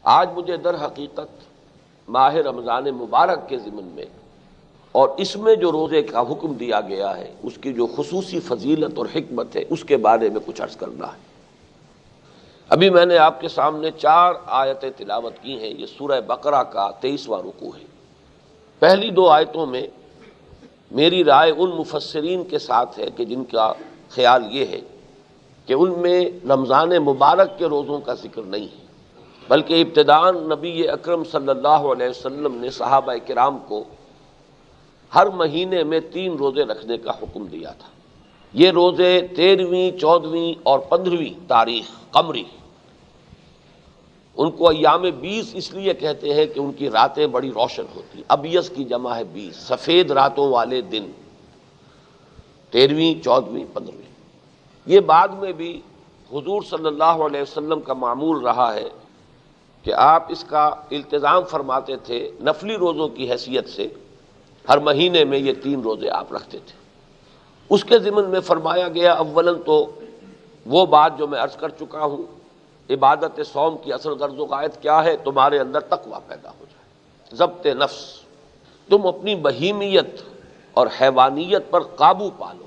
آج مجھے در حقیقت ماہ رمضان مبارک کے ضمن میں اور اس میں جو روزے کا حکم دیا گیا ہے اس کی جو خصوصی فضیلت اور حکمت ہے اس کے بارے میں کچھ عرض کرنا ہے۔ ابھی میں نے آپ کے سامنے 4 آیتیں تلاوت کی ہیں۔ یہ سورہ بقرہ کا 23واں رکوع ہے۔ پہلی 2 آیتوں میں میری رائے ان مفسرین کے ساتھ ہے کہ جن کا خیال یہ ہے کہ ان میں رمضان مبارک کے روزوں کا ذکر نہیں ہے، بلکہ ابتداءً نبی اکرم صلی اللہ علیہ وسلم نے صحابہ کرام کو ہر مہینے میں 3 روزے رکھنے کا حکم دیا تھا۔ یہ روزے 13ویں، 14ویں اور 15ویں تاریخ قمری، ان کو ایام 20 اس لیے کہتے ہیں کہ ان کی راتیں بڑی روشن ہوتی، ابیض کی جمع ہے 20، سفید راتوں والے دن 13ویں، 14ویں، 15ویں۔ یہ بعد میں بھی حضور صلی اللہ علیہ وسلم کا معمول رہا ہے کہ آپ اس کا التزام فرماتے تھے نفلی روزوں کی حیثیت سے۔ ہر مہینے میں یہ 3 روزے آپ رکھتے تھے۔ اس کے ضمن میں فرمایا گیا اولاً تو وہ بات جو میں عرض کر چکا ہوں، عبادت صوم کی اصل غرض و غایت کیا ہے؟ تمہارے اندر تقویٰ پیدا ہو جائے، ضبط نفس، تم اپنی بہیمیت اور حیوانیت پر قابو پالو۔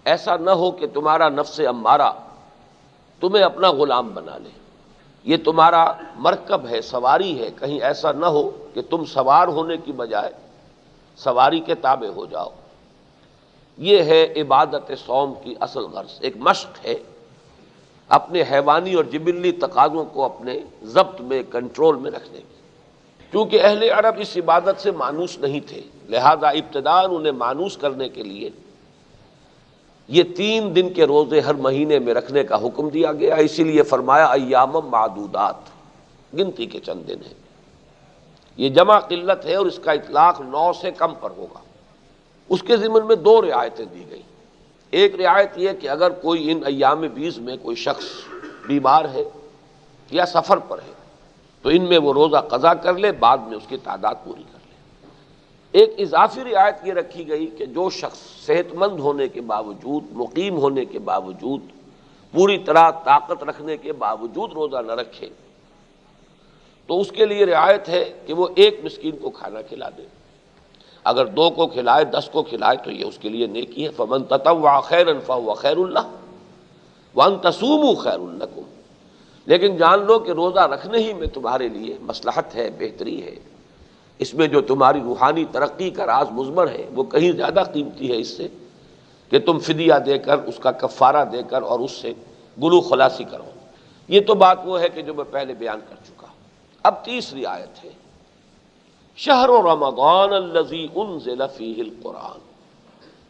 ایسا نہ ہو کہ تمہارا نفس امارہ تمہیں اپنا غلام بنا لے۔ یہ تمہارا مرکب ہے، سواری ہے، کہیں ایسا نہ ہو کہ تم سوار ہونے کی بجائے سواری کے تابع ہو جاؤ۔ یہ ہے عبادت صوم کی اصل غرض، ایک مشق ہے اپنے حیوانی اور جبلی تقاضوں کو اپنے ضبط میں، کنٹرول میں رکھنے کی۔ کیونکہ اہل عرب اس عبادت سے مانوس نہیں تھے، لہذا ابتداءً انہیں مانوس کرنے کے لیے یہ 3 دن کے روزے ہر مہینے میں رکھنے کا حکم دیا گیا۔ اسی لیے فرمایا ایام معدودات، گنتی کے چند دن ہیں۔ یہ جمع قلت ہے اور اس کا اطلاق 9 سے کم پر ہوگا۔ اس کے ضمن میں 2 رعایتیں دی گئی۔ ایک رعایت یہ کہ اگر کوئی ان ایام 20 میں کوئی شخص بیمار ہے یا سفر پر ہے تو ان میں وہ روزہ قضا کر لے، بعد میں اس کی تعداد پوری کر لے۔ ایک اضافی رعایت یہ رکھی گئی کہ جو شخص صحت مند ہونے کے باوجود، مقیم ہونے کے باوجود، پوری طرح طاقت رکھنے کے باوجود روزہ نہ رکھے تو اس کے لیے رعایت ہے کہ وہ 1 مسکین کو کھانا کھلا دے۔ اگر 2 کو کھلائے، 10 کو کھلائے تو یہ اس کے لیے نیکی ہے۔ فمن تطوع خیرا فهو خیر له وان تصوموا خیر لکم۔ لیکن جان لو کہ روزہ رکھنے ہی میں تمہارے لیے مصلحت ہے، بہتری ہے۔ اس میں جو تمہاری روحانی ترقی کا راز مضمر ہے وہ کہیں زیادہ قیمتی ہے اس سے کہ تم فدیہ دے کر، اس کا کفارہ دے کر اور اس سے گلو خلاصی کرو۔ یہ تو بات وہ ہے کہ جو میں پہلے بیان کر چکا۔ اب تیسری آیت ہے شہر رمضان الذی انزل فیہ القرآن۔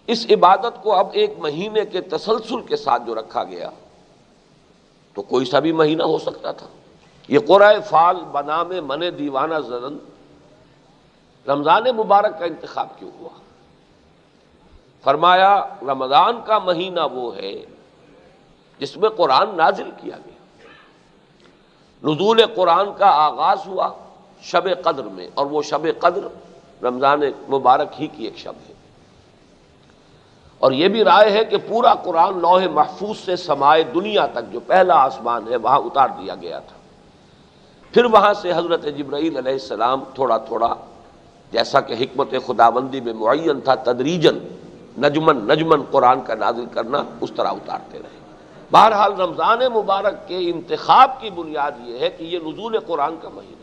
اس عبادت کو اب ایک مہینے کے تسلسل کے ساتھ جو رکھا گیا تو کوئی سا بھی مہینہ ہو سکتا تھا۔ یہ قرۂ فال بنام من دیوانہ زدن، رمضان مبارک کا انتخاب کیوں ہوا؟ فرمایا رمضان کا مہینہ وہ ہے جس میں قرآن نازل کیا گیا۔ نزول قرآن کا آغاز ہوا شب قدر میں، اور وہ شب قدر رمضان مبارک ہی کی ایک شب ہے۔ اور یہ بھی رائے ہے کہ پورا قرآن لوح محفوظ سے سمائے دنیا تک جو پہلا آسمان ہے وہاں اتار دیا گیا تھا۔ پھر وہاں سے حضرت جبرائیل علیہ السلام تھوڑا تھوڑا، جیسا کہ حکمت خداوندی میں معین تھا، تدریجاً نجمن نجمن قرآن کا نازل کرنا، اس طرح اتارتے رہے۔ بہرحال رمضان مبارک کے انتخاب کی بنیاد یہ ہے کہ یہ نزول قرآن کا مہینہ ہے۔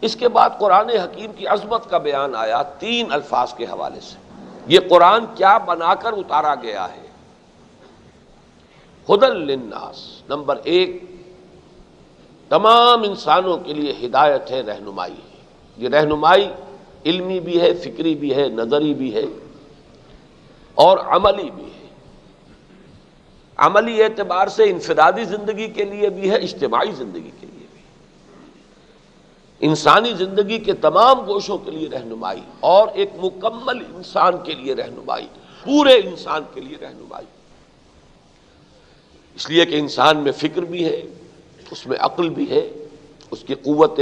اس کے بعد قرآن حکیم کی عظمت کا بیان آیا 3 الفاظ کے حوالے سے۔ یہ قرآن کیا بنا کر اتارا گیا ہے؟ ھدی للناس، نمبر 1 تمام انسانوں کے لیے ہدایت ہے، رہنمائی ہے۔ یہ رہنمائی علمی بھی ہے، فکری بھی ہے، نظری بھی ہے اور عملی بھی ہے۔ عملی اعتبار سے انفرادی زندگی کے لیے بھی ہے، اجتماعی زندگی کے لیے بھی، انسانی زندگی کے تمام گوشوں کے لیے رہنمائی، اور ایک مکمل انسان کے لیے رہنمائی، پورے انسان کے لیے رہنمائی۔ اس لیے کہ انسان میں فکر بھی ہے، اس میں عقل بھی ہے، اس کی قوت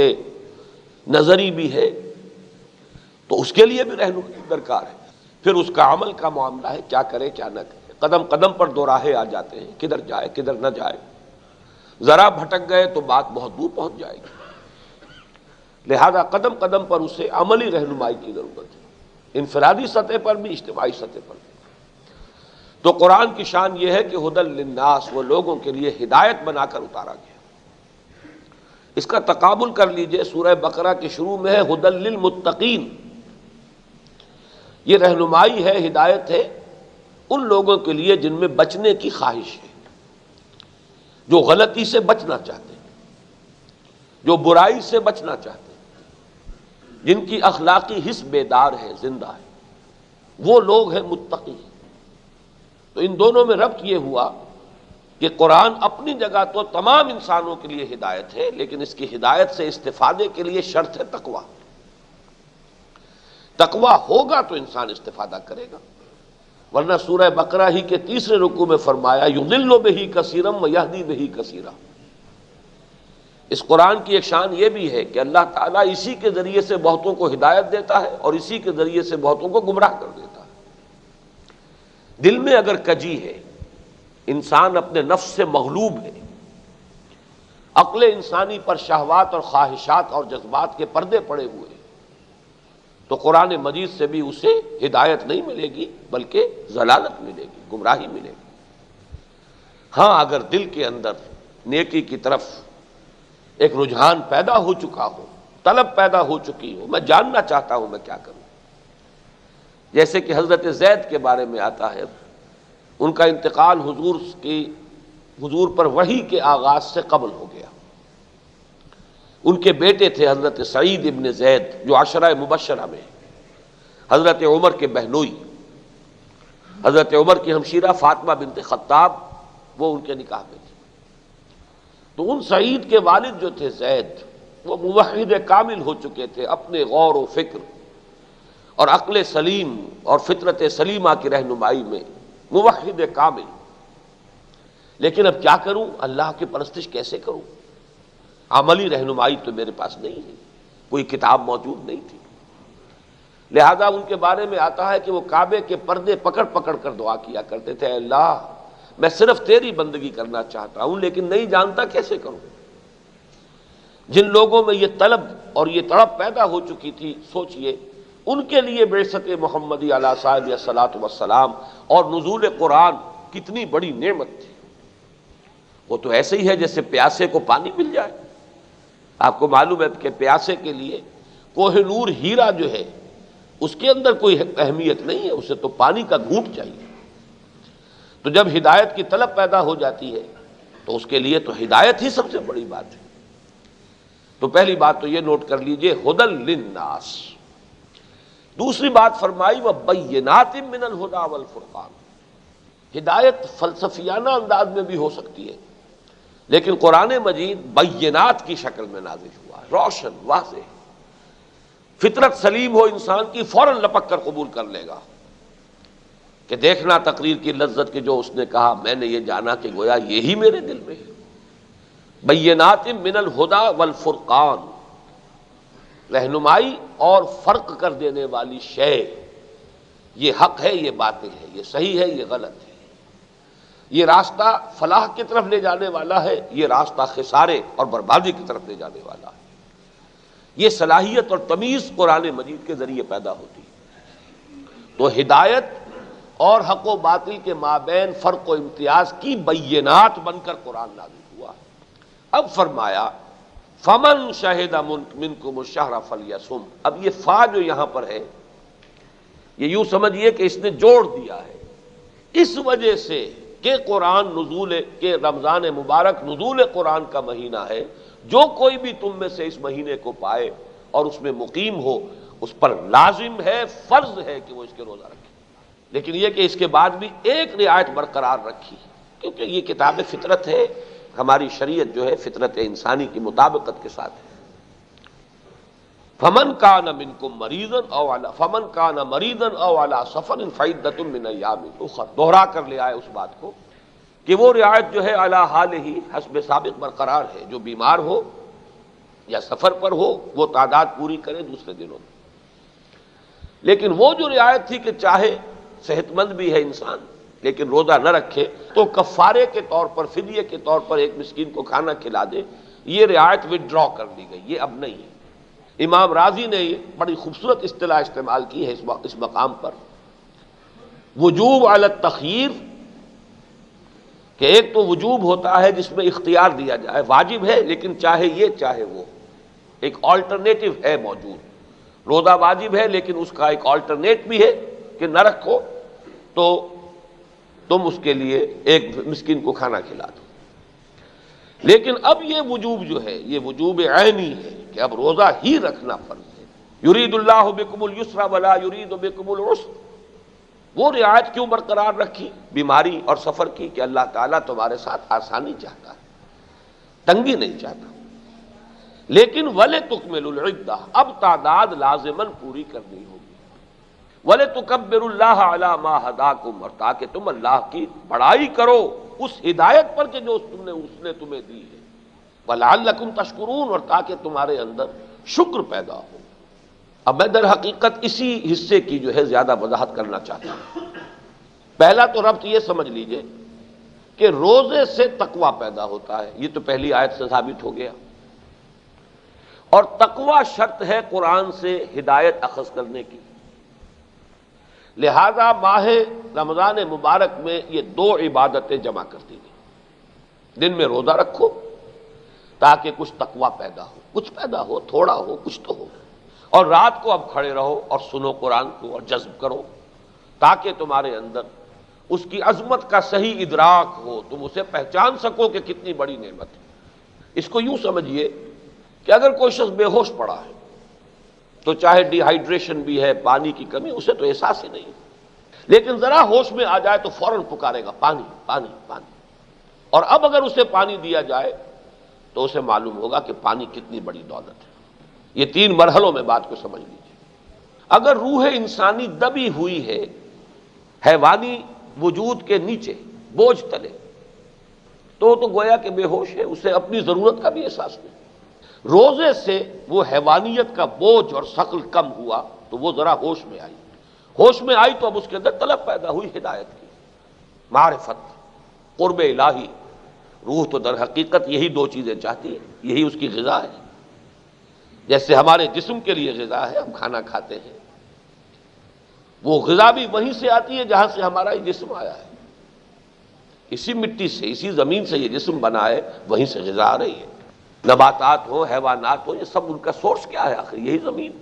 نظری بھی ہے، تو اس کے لیے بھی رہنمائی درکار ہے۔ پھر اس کا عمل کا معاملہ ہے، کیا کرے کیا نہ کرے، قدم قدم پر 2 راہیں آ جاتے ہیں، کدھر جائے کدھر نہ جائے۔ ذرا بھٹک گئے تو بات بہت دور پہنچ جائے گی۔ لہذا قدم قدم پر اسے عملی رہنمائی کی ضرورت ہے، انفرادی سطح پر بھی، اجتماعی سطح پر بھی۔ تو قرآن کی شان یہ ہے کہ ھدی للناس، وہ لوگوں کے لیے ہدایت بنا کر اتارا گیا۔ اس کا تقابل کر لیجئے، سورہ بقرہ کے شروع میں ہے ھدی للمتقین۔ یہ رہنمائی ہے، ہدایت ہے ان لوگوں کے لیے جن میں بچنے کی خواہش ہے، جو غلطی سے بچنا چاہتے ہیں، جو برائی سے بچنا چاہتے ہیں، جن کی اخلاقی حس بیدار ہے، زندہ ہے، وہ لوگ ہیں متقی۔ تو ان دونوں میں ربط یہ ہوا کہ قرآن اپنی جگہ تو تمام انسانوں کے لیے ہدایت ہے، لیکن اس کی ہدایت سے استفادے کے لیے شرط ہے تقویٰ۔ تقویٰ ہوگا تو انسان استفادہ کرے گا، ورنہ سورہ بقرہ ہی کے تیسرے رکوع میں فرمایا یضل بہ کثیرا ویہدی بہ کثیرا۔ اس قرآن کی ایک شان یہ بھی ہے کہ اللہ تعالیٰ اسی کے ذریعے سے بہتوں کو ہدایت دیتا ہے اور اسی کے ذریعے سے بہتوں کو گمراہ کر دیتا ہے۔ دل میں اگر کجی ہے، انسان اپنے نفس سے مغلوب ہے، عقل انسانی پر شہوات اور خواہشات اور جذبات کے پردے پڑے ہوئے ہیں، تو قرآن مجید سے بھی اسے ہدایت نہیں ملے گی بلکہ ضلالت ملے گی، گمراہی ملے گی۔ ہاں اگر دل کے اندر نیکی کی طرف ایک رجحان پیدا ہو چکا ہو، طلب پیدا ہو چکی ہو، میں جاننا چاہتا ہوں میں کیا کروں، جیسے کہ حضرت زید کے بارے میں آتا ہے، ان کا انتقال حضور پر وحی کے آغاز سے قبل ہو گیا۔ ان کے بیٹے تھے حضرت سعید ابن زید جو عشرہ مبشرہ میں، حضرت عمر کے بہنوئی، حضرت عمر کی ہمشیرہ فاطمہ بنت خطاب، وہ ان کے نکاح میں تھے۔ تو ان سعید کے والد جو تھے زید، وہ موحد کامل ہو چکے تھے، اپنے غور و فکر اور عقل سلیم اور فطرت سلیمہ کی رہنمائی میں موحد کامل۔ لیکن اب کیا کروں، اللہ کی پرستش کیسے کروں؟ عملی رہنمائی تو میرے پاس نہیں ہے، کوئی کتاب موجود نہیں تھی۔ لہذا ان کے بارے میں آتا ہے کہ وہ کعبے کے پردے پکڑ پکڑ کر دعا کیا کرتے تھے، اے اللہ میں صرف تیری بندگی کرنا چاہتا ہوں لیکن نہیں جانتا کیسے کروں۔ جن لوگوں میں یہ طلب اور یہ تڑپ پیدا ہو چکی تھی، سوچئے ان کے لیے بعثت محمدی علیہ صاحب الصلاۃ والسلام اور نزول قرآن کتنی بڑی نعمت تھی۔ وہ تو ایسے ہی ہے جیسے پیاسے کو پانی مل جائے۔ آپ کو معلوم ہے کہ پیاسے کے لیے کوہ نور ہیرا جو ہے اس کے اندر کوئی اہمیت نہیں ہے، اسے تو پانی کا گھونٹ چاہیے۔ تو جب ہدایت کی طلب پیدا ہو جاتی ہے تو اس کے لیے تو ہدایت ہی سب سے بڑی بات ہے۔ تو پہلی بات تو یہ نوٹ کر لیجئے، ھدی للناس۔ دوسری بات فرمائی وبینات من الہدی والفرقان۔ ہدایت فلسفیانہ انداز میں بھی ہو سکتی ہے، لیکن قرآن مجید بینات کی شکل میں نازل ہوا ہے، روشن واضح۔ فطرت سلیم ہو انسان کی، فوراً لپک کر قبول کر لے گا کہ دیکھنا تقریر کی لذت، کہ جو اس نے کہا میں نے یہ جانا کہ گویا یہی میرے دل میں ہے۔ بینات من الہدی والفرقان، رہنمائی اور فرق کر دینے والی شے، یہ حق ہے، یہ باطل ہے، یہ صحیح ہے، یہ غلط ہے، یہ راستہ فلاح کی طرف لے جانے والا ہے، یہ راستہ خسارے اور بربادی کی طرف لے جانے والا ہے۔ یہ صلاحیت اور تمیز قرآن مجید کے ذریعے پیدا ہوتی ہے۔ تو ہدایت اور حق و باطل کے مابین فرق و امتیاز کی بینات بن کر قرآن نازل ہوا۔ اب فرمایا فمن شہد منکم الشہر فلیصم۔ اب یہ فا جو یہاں پر ہے، یہ یوں سمجھیے کہ اس نے جوڑ دیا ہے، اس وجہ سے کہ قرآن نزول کے رمضان مبارک نزول قرآن کا مہینہ ہے، جو کوئی بھی تم میں سے اس مہینے کو پائے اور اس میں مقیم ہو، اس پر لازم ہے، فرض ہے کہ وہ اس کے روزہ رکھے۔ لیکن یہ کہ اس کے بعد بھی ایک رعایت برقرار رکھی، کیونکہ یہ کتاب فطرت ہے، ہماری شریعت جو ہے فطرت انسانی کی مطابقت کے ساتھ ہے۔ فمن کان منکم مریضا او علی سفر فعدۃ من ایام اخر، دوہرا کر لے آئے اس بات کو کہ وہ رعایت جو ہے علی حال ہی حسب سابق برقرار ہے، جو بیمار ہو یا سفر پر ہو وہ تعداد پوری کرے دوسرے دنوں میں۔ لیکن وہ جو رعایت تھی کہ چاہے صحت مند بھی ہے انسان لیکن روزہ نہ رکھے تو کفارے کے طور پر، فدیے کے طور پر ایک مسکین کو کھانا کھلا دے، یہ رعایت وڈرا کر دی گئی، یہ اب نہیں ہے۔ امام راضی نے یہ بڑی خوبصورت اصطلاح استعمال کی ہے اس مقام پر، وجوب علی التخییر، کہ ایک تو وجوب ہوتا ہے جس میں اختیار دیا جائے، واجب ہے لیکن چاہے یہ چاہے وہ، ایک آلٹرنیٹو ہے موجود۔ روزہ واجب ہے لیکن اس کا ایک آلٹرنیٹ بھی ہے کہ نہ رکھو تو تم اس کے لیے ایک مسکین کو کھانا کھلا دو۔ لیکن اب یہ وجوب جو ہے یہ وجوب عینی ہے کہ اب روزہ ہی رکھنا فرض ہے۔ یرید اللہ بکم الیسر ولا یرید بکم العسر، وہ رعایت کیوں برقرار رکھی بیماری اور سفر کی کہ اللہ تعالیٰ تمہارے ساتھ آسانی چاہتا ہے، تنگی نہیں چاہتا۔ لیکن وَلِتُكْمِلُوا الْعِدَّةَ، اب تعداد لازماً پوری کرنی ہوگی۔ وَلِتُكَبِّرُوا اللَّهَ عَلَى مَا هَدَاكُمْ، اور تاکہ تم اللہ کی بڑائی کرو اس ہدایت پر کہ جو اس نے تمہیں دی ہے، وَلَعَلَّكُمْ تَشْكُرُونَ، اور تاکہ تمہارے اندر شکر پیدا ہو۔ اب میں در حقیقت اسی حصے کی جو ہے زیادہ وضاحت کرنا چاہتا ہوں۔ پہلا تو ربط یہ سمجھ لیجئے کہ روزے سے تقوی پیدا ہوتا ہے، یہ تو پہلی آیت سے ثابت ہو گیا، اور تقوی شرط ہے قرآن سے ہدایت اخذ کرنے کی۔ لہذا ماہ رمضان مبارک میں یہ دو عبادتیں جمع کر دی گئی۔ دن میں روزہ رکھو تاکہ کچھ تقوی پیدا ہو، کچھ پیدا ہو، تھوڑا ہو، کچھ تو ہو، اور رات کو اب کھڑے رہو اور سنو قرآن کو اور جذب کرو تاکہ تمہارے اندر اس کی عظمت کا صحیح ادراک ہو، تم اسے پہچان سکو کہ کتنی بڑی نعمت ہے۔ اس کو یوں سمجھیے کہ اگر کوئی شخص بے ہوش پڑا ہے تو چاہے ڈی ہائیڈریشن بھی ہے، پانی کی کمی، اسے تو احساس ہی نہیں، لیکن ذرا ہوش میں آ جائے تو فوراً پکارے گا پانی پانی پانی، اور اب اگر اسے پانی دیا جائے تو اسے معلوم ہوگا کہ پانی کتنی بڑی دولت ہے۔ یہ تین مرحلوں میں بات کو سمجھ لیجیے۔ اگر روح انسانی دبی ہوئی ہے حیوانی وجود کے نیچے بوجھ تلے تو گویا کہ بے ہوش ہے، اسے اپنی ضرورت کا بھی احساس نہیں۔ روزے سے وہ حیوانیت کا بوجھ اور ثقل کم ہوا تو وہ ذرا ہوش میں آئی، ہوش میں آئی تو اب اس کے اندر طلب پیدا ہوئی ہدایت کی، معرفت، قرب الہی۔ روح تو در حقیقت یہی دو چیزیں چاہتی ہے، یہی اس کی غذا ہے۔ جیسے ہمارے جسم کے لیے غذا ہے، ہم کھانا کھاتے ہیں، وہ غذا بھی وہیں سے آتی ہے جہاں سے ہمارا یہ جسم آیا ہے، اسی مٹی سے، اسی زمین سے یہ جسم بنا ہے، وہیں سے غذا آ رہی ہے۔ نباتات ہو، حیوانات ہو، یہ سب ان کا سورس کیا ہے آخر؟ یہی زمین۔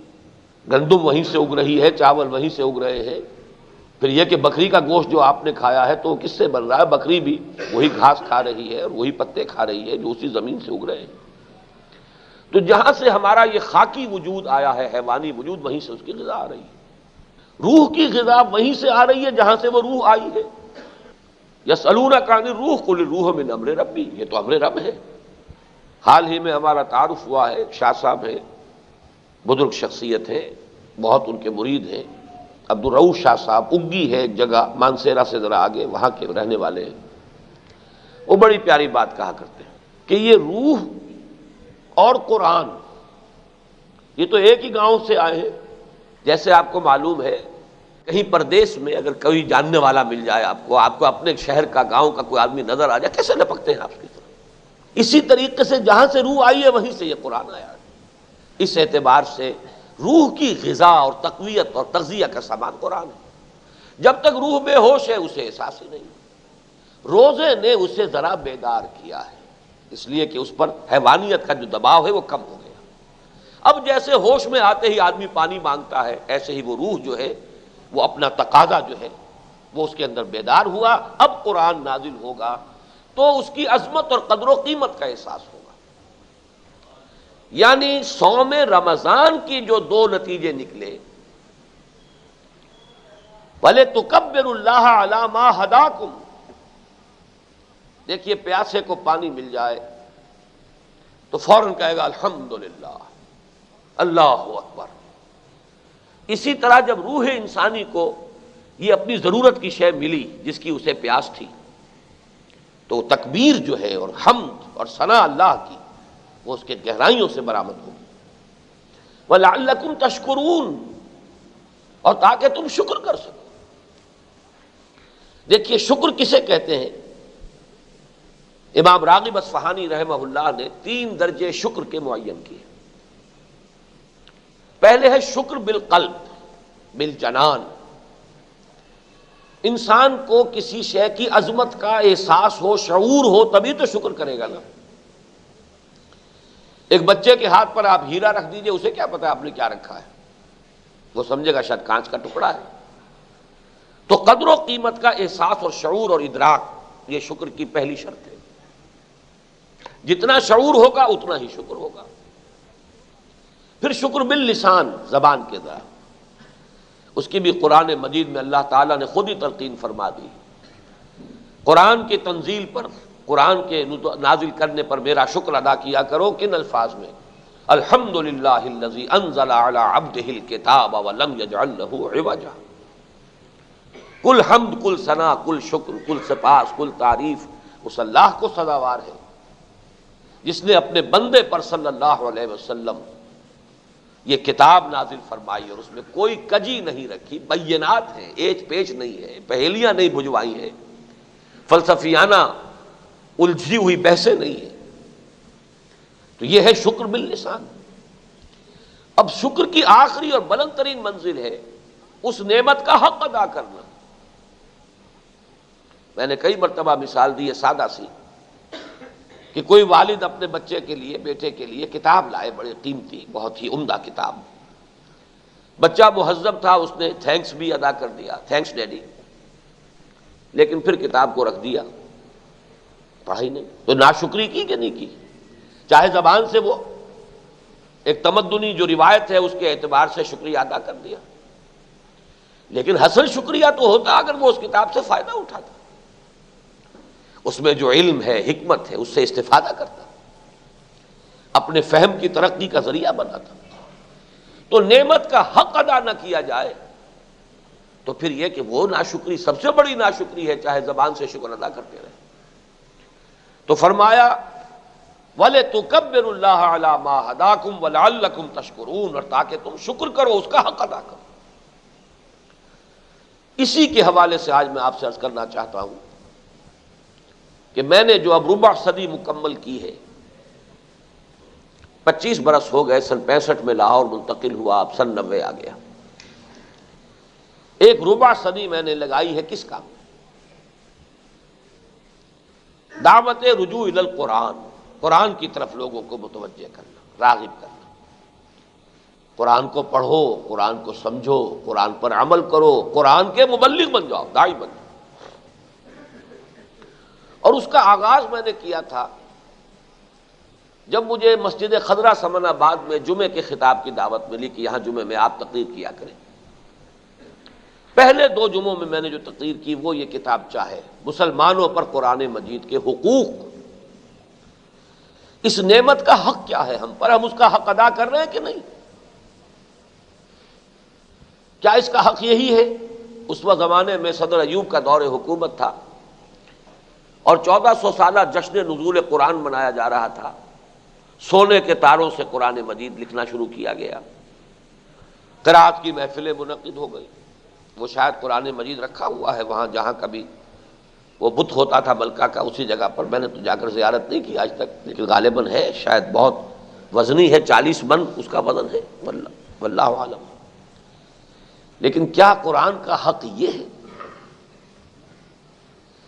گندم وہیں سے اگ رہی ہے، چاول وہیں سے اگ رہے ہیں۔ پھر یہ کہ بکری کا گوشت جو آپ نے کھایا ہے تو وہ کس سے بن رہا ہے؟ بکری بھی وہی گھاس کھا رہی ہے اور وہی پتے کھا رہی ہے جو اسی زمین سے اگ رہے ہیں۔ تو جہاں سے ہمارا یہ خاکی وجود آیا ہے، حیوانی وجود، وہیں سے اس کی غذا آ رہی ہے۔ روح کی غذا وہیں سے آ رہی ہے جہاں سے وہ روح آئی ہے۔ یسألونک عن الروح قل الروح من امر ربی، یہ تو امر رب ہے۔ حال ہی میں ہمارا تعارف ہوا ہے، ایک شاہ صاحب ہیں، بزرگ شخصیت ہیں، بہت ان کے مرید ہیں، عبدالرؤوف شاہ صاحب، اگی ہے ایک جگہ مانسیرا سے ذرا آگے، وہاں کے رہنے والے ہیں۔ وہ بڑی پیاری بات کہا کرتے ہیں کہ یہ روح اور قرآن یہ تو ایک ہی گاؤں سے آئے ہیں۔ جیسے آپ کو معلوم ہے کہیں پردیس میں اگر کوئی جاننے والا مل جائے آپ کو اپنے شہر کا، گاؤں کا کوئی آدمی نظر آ جائے، کیسے لپکتے ہیں آپ کی طرف؟ اسی طریقے سے جہاں سے روح آئی ہے وہیں سے یہ قرآن آیا ہے۔ اس اعتبار سے روح کی غذا اور تقویت اور تغذیہ کا سامان قرآن ہے۔ جب تک روح بے ہوش ہے اسے احساس ہی نہیں۔ روزے نے اسے ذرا بیدار کیا ہے، اس لیے کہ اس پر حیوانیت کا جو دباؤ ہے وہ کم ہو گیا۔ اب جیسے ہوش میں آتے ہی آدمی پانی مانگتا ہے، ایسے ہی وہ روح جو ہے وہ اپنا تقاضا جو ہے وہ اس کے اندر بیدار ہوا۔ اب قرآن نازل ہوگا تو اس کی عظمت اور قدر و قیمت کا احساس ہوگا۔ یعنی صوم رمضان کی جو دو نتیجے نکلے، وَلِتُكَبِّرُوا اللَّهَ عَلَى مَا هَدَاكُمْ، دیکھیے پیاسے کو پانی مل جائے تو فوراً کہے گا الحمدللہ، اللہ اکبر۔ اسی طرح جب روح انسانی کو یہ اپنی ضرورت کی شے ملی جس کی اسے پیاس تھی تو تکبیر جو ہے اور حمد اور ثنا اللہ کی وہ اس کے گہرائیوں سے برآمد ہوگی۔ وَلَعَلَّكُمْ تَشْكُرُونَ، اور تاکہ تم شکر کر سکو۔ دیکھیے شکر کسے کہتے ہیں؟ امام راغب اصفہانی رحمہ اللہ نے 3 درجے شکر کے معین کیے۔ پہلے ہے شکر بالقلب، بالجنان، انسان کو کسی شے کی عظمت کا احساس ہو، شعور ہو، تبھی تو شکر کرے گا نا۔ ایک بچے کے ہاتھ پر آپ ہیرا رکھ دیجئے، اسے کیا پتا آپ نے کیا رکھا ہے، وہ سمجھے گا شاید کانچ کا ٹکڑا ہے۔ تو قدر و قیمت کا احساس اور شعور اور ادراک، یہ شکر کی پہلی شرط ہے۔ جتنا شعور ہوگا اتنا ہی شکر ہوگا۔ پھر شکر باللسان، زبان کے ذریعے، اس کی بھی قرآن مجید میں اللہ تعالیٰ نے خود ہی تلقین فرما دی۔ قرآن کی تنزیل پر، قرآن کے نازل کرنے پر میرا شکر ادا کیا کرو۔ کن الفاظ میں؟ الحمدللہ الذی انزل علی عبدہ الکتاب ولم یجعل لہ عوجا۔ کل حمد، کل ثنا، کل شکر، کل سپاس، کل تعریف اس اللہ کو سزاوار ہے جس نے اپنے بندے پر صلی اللہ علیہ وسلم یہ کتاب نازل فرمائی اور اس میں کوئی کجی نہیں رکھی، بینات ہیں، ایچ پیچ نہیں ہے، پہیلیاں نہیں بجھوائی ہیں، فلسفیانہ الجھی ہوئی بحثیں نہیں ہیں۔ تو یہ ہے شکر باللسان۔ اب شکر کی آخری اور بلند ترین منزل ہے اس نعمت کا حق ادا کرنا۔ میں نے کئی مرتبہ مثال دی ہے سادہ سی، کہ کوئی والد اپنے بچے کے لیے، بیٹے کے لیے کتاب لائے، بڑی قیمتی، بہت ہی عمدہ کتاب۔ بچہ مہذب تھا، اس نے تھینکس بھی ادا کر دیا، تھینکس ڈیڈی، لیکن پھر کتاب کو رکھ دیا، پڑھا ہی نہیں۔ تو ناشکری کی کہ نہیں کی؟ چاہے زبان سے وہ ایک تمدنی جو روایت ہے اس کے اعتبار سے شکریہ ادا کر دیا، لیکن حسن شکریہ تو ہوتا اگر وہ اس کتاب سے فائدہ اٹھاتا، اس میں جو علم ہے، حکمت ہے، اس سے استفادہ کرتا، اپنے فہم کی ترقی کا ذریعہ بناتا۔ تو نعمت کا حق ادا نہ کیا جائے تو پھر یہ کہ وہ ناشکری سب سے بڑی ناشکری ہے، چاہے زبان سے شکر ادا کرتے رہے۔ تو فرمایا وَلِتُكَبِّرُوا اللَّهَ عَلَى مَا هَدَاكُمْ وَلَعَلَّكُمْ تَشْكُرُونَ، اور تاکہ تم شکر کرو، اس کا حق ادا کرو۔ اسی کے حوالے سے آج میں آپ سے عرض کرنا چاہتا ہوں کہ میں نے جو اب ربع صدی مکمل کی ہے، 25 برس ہو گئے، سن 65 میں لاہور منتقل ہوا، اب سن 90 آ گیا۔ ایک ربع صدی میں نے لگائی ہے کس کام؟ دعوت رجوع الی القرآن، قرآن کی طرف لوگوں کو متوجہ کرنا، راغب کرنا۔ قرآن کو پڑھو، قرآن کو سمجھو، قرآن پر عمل کرو، قرآن کے مبلغ بن جاؤ، داعی بن جاؤ۔ اور اس کا آغاز میں نے کیا تھا جب مجھے مسجد خضرہ سمن آباد میں جمعے کے خطاب کی دعوت ملی کہ یہاں جمعے میں آپ تقریر کیا کریں۔ پہلے 2 جمعوں میں میں نے جو تقریر کی وہ یہ کتاب چاہے مسلمانوں پر قرآن مجید کے حقوق، اس نعمت کا حق کیا ہے ہم پر، ہم اس کا حق ادا کر رہے ہیں کہ نہیں؟ کیا اس کا حق یہی ہے؟ اس وقت زمانے میں صدر ایوب کا دور حکومت تھا اور 1400 سالہ جشن نزول قرآن منایا جا رہا تھا۔ سونے کے تاروں سے قرآن مجید لکھنا شروع کیا گیا، قرات کی محفلیں منعقد ہو گئی۔ وہ شاید قرآن مجید رکھا ہوا ہے وہاں جہاں کبھی وہ بت ہوتا تھا ملکہ کا، اسی جگہ پر۔ میں نے تو جا کر زیارت نہیں کی آج تک، لیکن غالباً ہے، شاید بہت وزنی ہے، 40 من اس کا وزن ہے، واللہ عالم۔ لیکن کیا قرآن کا حق یہ ہے؟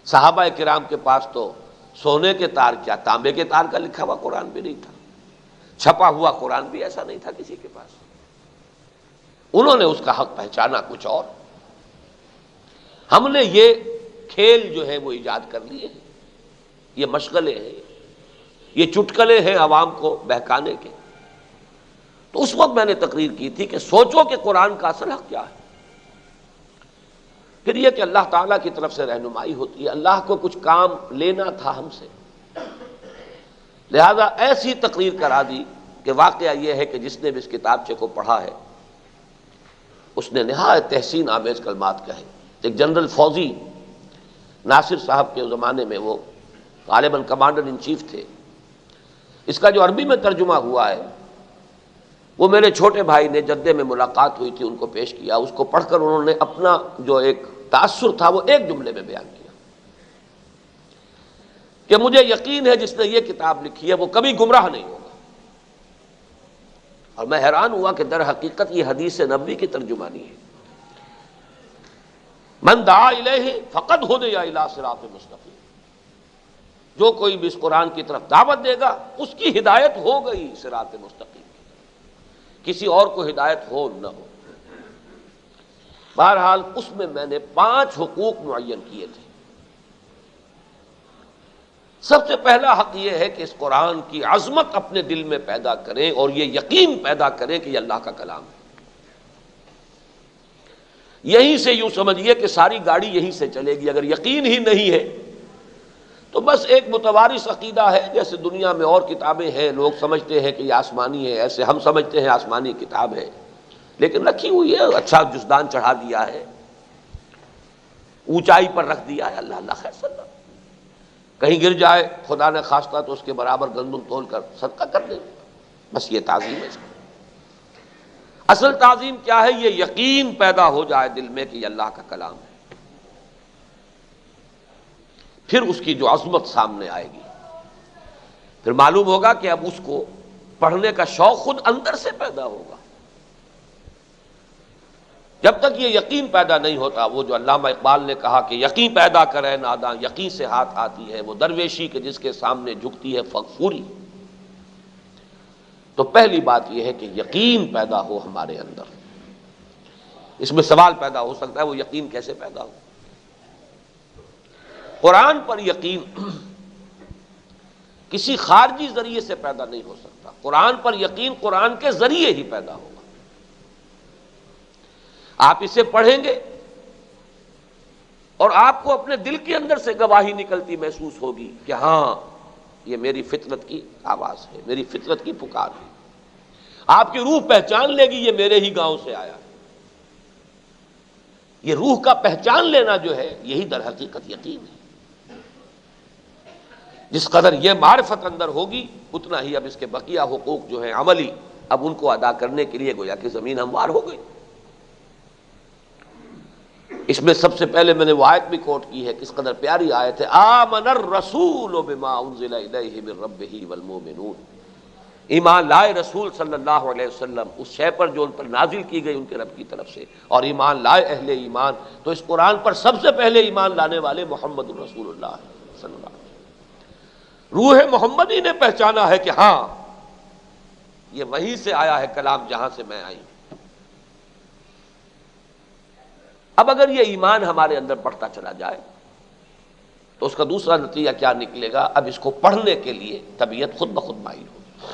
صحابہ کرام کے پاس تو سونے کے تار کیا، تانبے کے تار کا لکھا ہوا قرآن بھی نہیں تھا، چھپا ہوا قرآن بھی ایسا نہیں تھا کسی کے پاس۔ انہوں نے اس کا حق پہچانا کچھ اور، ہم نے یہ کھیل جو ہے وہ ایجاد کر لیے ہیں، یہ مشغلے ہیں، یہ چٹکلے ہیں عوام کو بہکانے کے۔ تو اس وقت میں نے تقریر کی تھی کہ سوچو کہ قرآن کا اصل حق کیا ہے۔ پھر یہ کہ اللہ تعالیٰ کی طرف سے رہنمائی ہوتی ہے، اللہ کو کچھ کام لینا تھا ہم سے، لہذا ایسی تقریر کرا دی کہ واقعہ یہ ہے کہ جس نے بھی اس کتابچے کو پڑھا ہے اس نے نہایت تحسین آمیز کلمات کہے۔ ایک جنرل فوجی ناصر صاحب کے زمانے میں وہ غالباً کمانڈر ان چیف تھے، اس کا جو عربی میں ترجمہ ہوا ہے وہ میرے چھوٹے بھائی نے جدے میں ملاقات ہوئی تھی ان کو پیش کیا، اس کو پڑھ کر انہوں نے اپنا جو ایک تاثر تھا وہ ایک جملے میں بیان کیا کہ مجھے یقین ہے جس نے یہ کتاب لکھی ہے وہ کبھی گمراہ نہیں ہوگا. اور میں حیران ہوا کہ در حقیقت یہ حدیث نبوی کی ترجمانی ہے. من دعا الیہ فقد ہدی الی صراط مستقیم. جو کوئی بھی اس قرآن کی طرف دعوت دے گا اس کی ہدایت ہو گئی صراط مستقیم کی، کسی اور کو ہدایت ہو نہ ہو. بہرحال اس میں نے 5 حقوق معین کیے تھے. سب سے پہلا حق یہ ہے کہ اس قرآن کی عظمت اپنے دل میں پیدا کریں اور یہ یقین پیدا کریں کہ یہ اللہ کا کلام ہے. یہیں سے یوں سمجھیے کہ ساری گاڑی یہیں سے چلے گی. اگر یقین ہی نہیں ہے تو بس ایک متوارث عقیدہ ہے، جیسے دنیا میں اور کتابیں ہیں، لوگ سمجھتے ہیں کہ یہ آسمانی ہے، ایسے ہم سمجھتے ہیں آسمانی کتاب ہے، لیکن رکھی ہوئی ہے، اچھا جزدان چڑھا دیا ہے، اونچائی پر رکھ دیا ہے. اللہ اللہ خیر صلی، کہیں گر جائے خدا نے خواستہ تو اس کے برابر گندم تول کر صدقہ کر دیں. بس یہ تعظیم ہے اس کی. اصل تعظیم کیا ہے؟ یہ یقین پیدا ہو جائے دل میں کہ یہ اللہ کا کلام ہے. پھر اس کی جو عظمت سامنے آئے گی، پھر معلوم ہوگا کہ اب اس کو پڑھنے کا شوق خود اندر سے پیدا ہوگا. جب تک یہ یقین پیدا نہیں ہوتا، وہ جو علامہ اقبال نے کہا کہ یقین پیدا کرے ناداں یقین سے ہاتھ آتی ہے، وہ درویشی کے جس کے سامنے جھکتی ہے فغفوری. تو پہلی بات یہ ہے کہ یقین پیدا ہو ہمارے اندر. اس میں سوال پیدا ہو سکتا ہے وہ یقین کیسے پیدا ہو؟ قرآن پر یقین کسی خارجی ذریعے سے پیدا نہیں ہو سکتا. قرآن پر یقین قرآن کے ذریعے ہی پیدا ہوگا. آپ اسے پڑھیں گے اور آپ کو اپنے دل کے اندر سے گواہی نکلتی محسوس ہوگی کہ ہاں یہ میری فطرت کی آواز ہے، میری فطرت کی پکار ہے. آپ کی روح پہچان لے گی یہ میرے ہی گاؤں سے آیا ہے. یہ روح کا پہچان لینا جو ہے یہی در حقیقت یقین ہے. جس قدر یہ معرفت اندر ہوگی اتنا ہی اب اس کے بقیہ حقوق جو ہیں عملی، اب ان کو ادا کرنے کے لیے گویا کہ زمین ہموار ہو گئی. اس میں سب سے پہلے میں نے وہ آیت بھی کوٹ کی ہے، کس قدر پیاری آیت ہے، آمن الرسول بما انزل الیہ من ربہ والمؤمنون. ایمان لائے رسول صلی اللہ علیہ وسلم اس شے پر جو ان پر نازل کی گئی ان کے رب کی طرف سے، اور ایمان لائے اہل ایمان. تو اس قرآن پر سب سے پہلے ایمان لانے والے محمد الرسول اللہ صلی اللہ علیہ وسلم. روح محمدی نے پہچانا ہے کہ ہاں یہ وہیں سے آیا ہے کلام جہاں سے میں آئی. اب اگر یہ ایمان ہمارے اندر بڑھتا چلا جائے تو اس کا دوسرا نتیجہ کیا نکلے گا؟ اب اس کو پڑھنے کے لیے طبیعت خود بخود مائل ہوگی.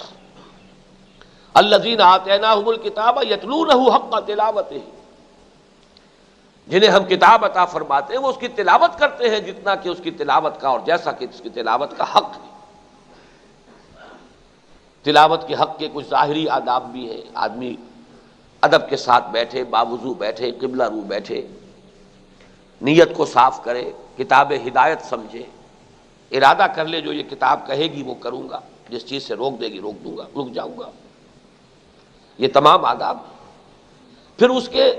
الذین آتیناہم الکتاب یتلونہ حق تلاوتہ، جنہیں ہم کتاب عطا فرماتے ہیں وہ اس کی تلاوت کرتے ہیں جتنا کہ اس کی تلاوت کا اور جیسا کہ اس کی تلاوت کا حق ہے. تلاوت کے حق کے کچھ ظاہری آداب بھی ہیں. آدمی ادب کے ساتھ بیٹھے، باوضو بیٹھے، قبلہ رو بیٹھے، نیت کو صاف کرے، کتاب ہدایت سمجھے، ارادہ کر لے جو یہ کتاب کہے گی وہ کروں گا، جس چیز سے روک دے گی روک دوں گا، رک جاؤں گا. یہ تمام آداب. پھر اس کے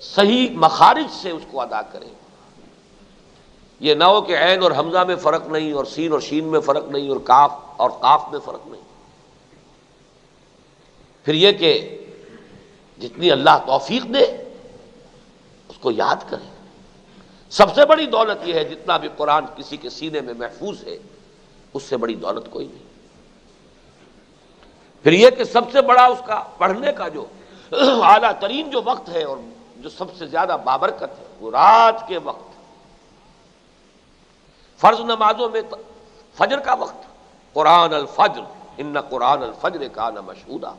صحیح مخارج سے اس کو ادا کرے. یہ نہ ہو کہ عین اور حمزہ میں فرق نہیں، اور سین اور شین میں فرق نہیں، اور کاف اور قاف میں فرق نہیں. پھر یہ کہ جتنی اللہ توفیق دے اس کو یاد کریں. سب سے بڑی دولت یہ ہے جتنا بھی قرآن کسی کے سینے میں محفوظ ہے اس سے بڑی دولت کوئی نہیں. پھر یہ کہ سب سے بڑا اس کا پڑھنے کا جو اعلیٰ ترین جو وقت ہے اور جو سب سے زیادہ بابرکت ہے وہ رات کے وقت، فرض نمازوں میں فجر کا وقت، قرآن الفجر ان قرآن الفجر کان مشہودا.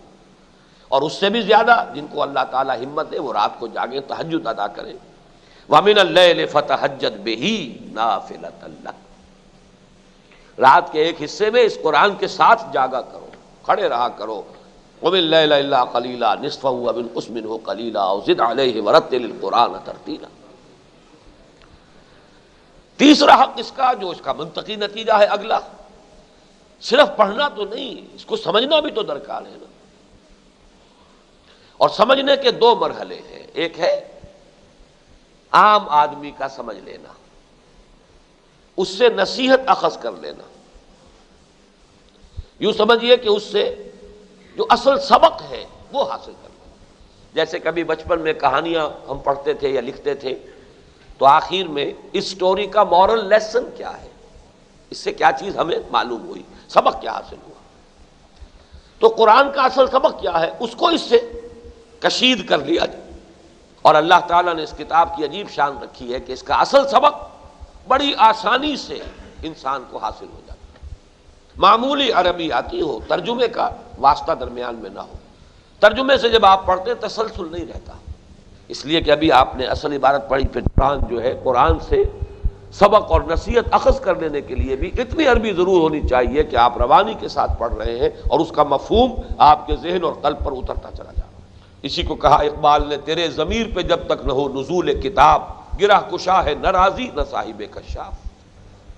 اور اس سے بھی زیادہ جن کو اللہ تعالی ہمت دے وہ رات کو جاگیں، تہجد ادا کریں. وَمِنَ اللَّيْلِ فَتَہَجَّدْ بِهِ نَافِلَةً لَكَ، رات کے ایک حصے میں اس قرآن کے ساتھ جاگا کرو، کھڑے رہا کرو. قُمِ اللَّيْلَ إِلَّا قَلِيلًا نِصْفَهُ أَوِ انقُصْ مِنْهُ قَلِيلًا أَوْ زِدْ عَلَيْهِ وَرَتِّلِ الْقُرْآنَ تَرْتِيلًا. تیسرا حق اس کا جو اس کا منطقی نتیجہ ہے اگلا، صرف پڑھنا تو نہیں، اس کو سمجھنا بھی تو درکار ہے نا. اور سمجھنے کے 2 مرحلے ہیں. ایک ہے عام آدمی کا سمجھ لینا، اس سے نصیحت اخذ کر لینا، یوں سمجھیے کہ اس سے جو اصل سبق ہے وہ حاصل کرنا۔ جیسے کبھی بچپن میں کہانیاں ہم پڑھتے تھے یا لکھتے تھے تو آخر میں اس سٹوری کا مورل لیسن کیا ہے، اس سے کیا چیز ہمیں معلوم ہوئی، سبق کیا حاصل ہوا۔ تو قرآن کا اصل سبق کیا ہے، اس کو اس سے کشید کر لیا جائے۔ اور اللہ تعالیٰ نے اس کتاب کی عجیب شان رکھی ہے کہ اس کا اصل سبق بڑی آسانی سے انسان کو حاصل ہو جاتا ہے۔ معمولی عربی آتی ہو، ترجمے کا واسطہ درمیان میں نہ ہو، ترجمے سے جب آپ پڑھتے تسلسل نہیں رہتا، اس لیے کہ ابھی آپ نے اصل عبارت پڑھی، پھر قرآن جو ہے، قرآن سے سبق اور نصیحت اخذ کر لینے کے لیے بھی اتنی عربی ضرور ہونی چاہیے کہ آپ روانی کے ساتھ پڑھ رہے ہیں اور اس کا مفہوم آپ کے ذہن اور قلب پر اترتا چلا جا رہا ہے۔ اسی کو کہا اقبال نے، تیرے ضمیر پہ جب تک نہ ہو نزول کتاب، گرہ کشا ہے نہ راضی نہ صاحب کشاف۔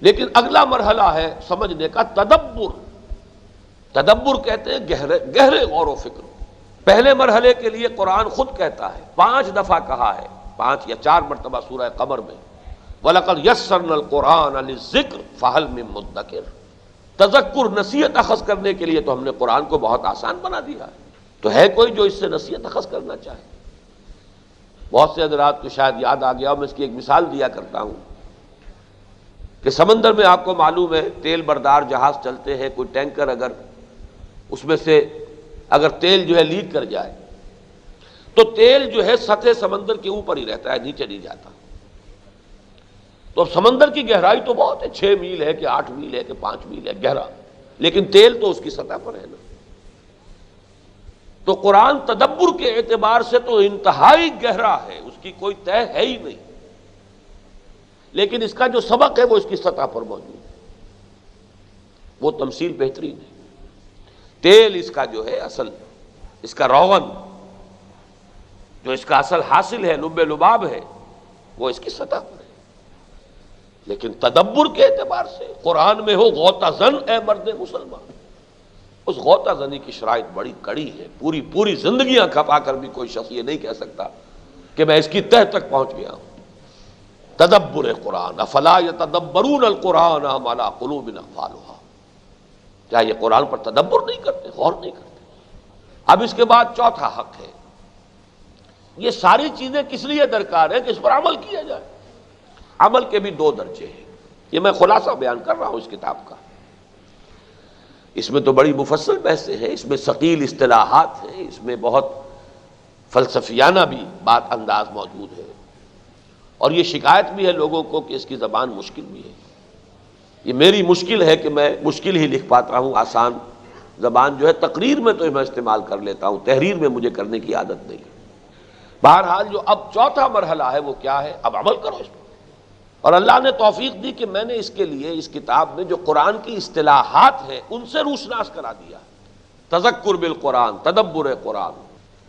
لیکن اگلا مرحلہ ہے سمجھنے کا تدبر۔ تدبر کہتے ہیں گہرے غور و فکر۔ پہلے مرحلے کے لیے قرآن خود کہتا ہے، 5 دفعہ کہا ہے، 5 یا 4 مرتبہ سورہ قمر میں، وَلَقَدْ يَسَّرْنَا الْقُرْآنَ لِلذِّكْرِ فَهَلْ مِن مُدَّكِرٍ۔ تذکر، نصیحت اخذ کرنے کے لیے تو ہم نے قرآن کو بہت آسان بنا دیا ہے، تو ہے کوئی جو اس سے نصیحت اخذ کرنا چاہے؟ بہت سے حضرات کو شاید یاد آ گیا، میں اس کی ایک مثال دیا کرتا ہوں کہ سمندر میں آپ کو معلوم ہے تیل بردار جہاز چلتے ہیں، کوئی ٹینکر اگر اس میں سے اگر تیل جو ہے لیک کر جائے تو تیل جو ہے سطح سمندر کے اوپر ہی رہتا ہے، نیچے نہیں جاتا۔ تو اب سمندر کی گہرائی تو بہت ہے، 6 میل ہے کہ 8 میل ہے کہ 5 میل ہے گہرا، لیکن تیل تو اس کی سطح پر ہے نا۔ تو قرآن تدبر کے اعتبار سے تو انتہائی گہرا ہے، اس کی کوئی طے ہے ہی نہیں، لیکن اس کا جو سبق ہے وہ اس کی سطح پر موجود ہے، وہ تمثیل بہترین ہے۔ تیل اس کا جو ہے اصل، اس کا روغن جو اس کا اصل حاصل ہے، لب لباب ہے، وہ اس کی سطح پر ہے۔ لیکن تدبر کے اعتبار سے قرآن میں ہو غوطہ زن اے مرد مسلمان، اس غوطہ زنی کی شرائط بڑی کڑی ہے، پوری زندگیاں کھپا کر بھی کوئی شخص یہ نہیں کہہ سکتا کہ میں اس کی تہ تک پہنچ گیا ہوں۔ تدبر قرآن، افلا یتدبرون القرآن ام علی قلوب اقفالها، کیا یہ قرآن پر تدبر نہیں کرتے، غور نہیں کرتے؟ اب اس کے بعد چوتھا حق ہے، یہ ساری چیزیں کس لیے درکار ہے کہ اس پر عمل کیا جائے۔ عمل کے بھی 2 درجے ہیں، یہ میں خلاصہ بیان کر رہا ہوں اس کتاب کا، اس میں تو بڑی مفصل بحثیں ہیں، اس میں ثقیل اصطلاحات ہیں، اس میں بہت فلسفیانہ بھی بات انداز موجود ہے، اور یہ شکایت بھی ہے لوگوں کو کہ اس کی زبان مشکل بھی ہے۔ یہ میری مشکل ہے کہ میں مشکل ہی لکھ پاتا ہوں، آسان زبان جو ہے تقریر میں تو میں استعمال کر لیتا ہوں، تحریر میں مجھے کرنے کی عادت نہیں۔ بہرحال جو اب چوتھا مرحلہ ہے وہ کیا ہے، اب عمل کرو اس پر۔ اور اللہ نے توفیق دی کہ میں نے اس کے لیے اس کتاب میں جو قرآن کی اصطلاحات ہیں ان سے روشناس کرا دیا، تذکر بالقرآن، تدبر قرآن۔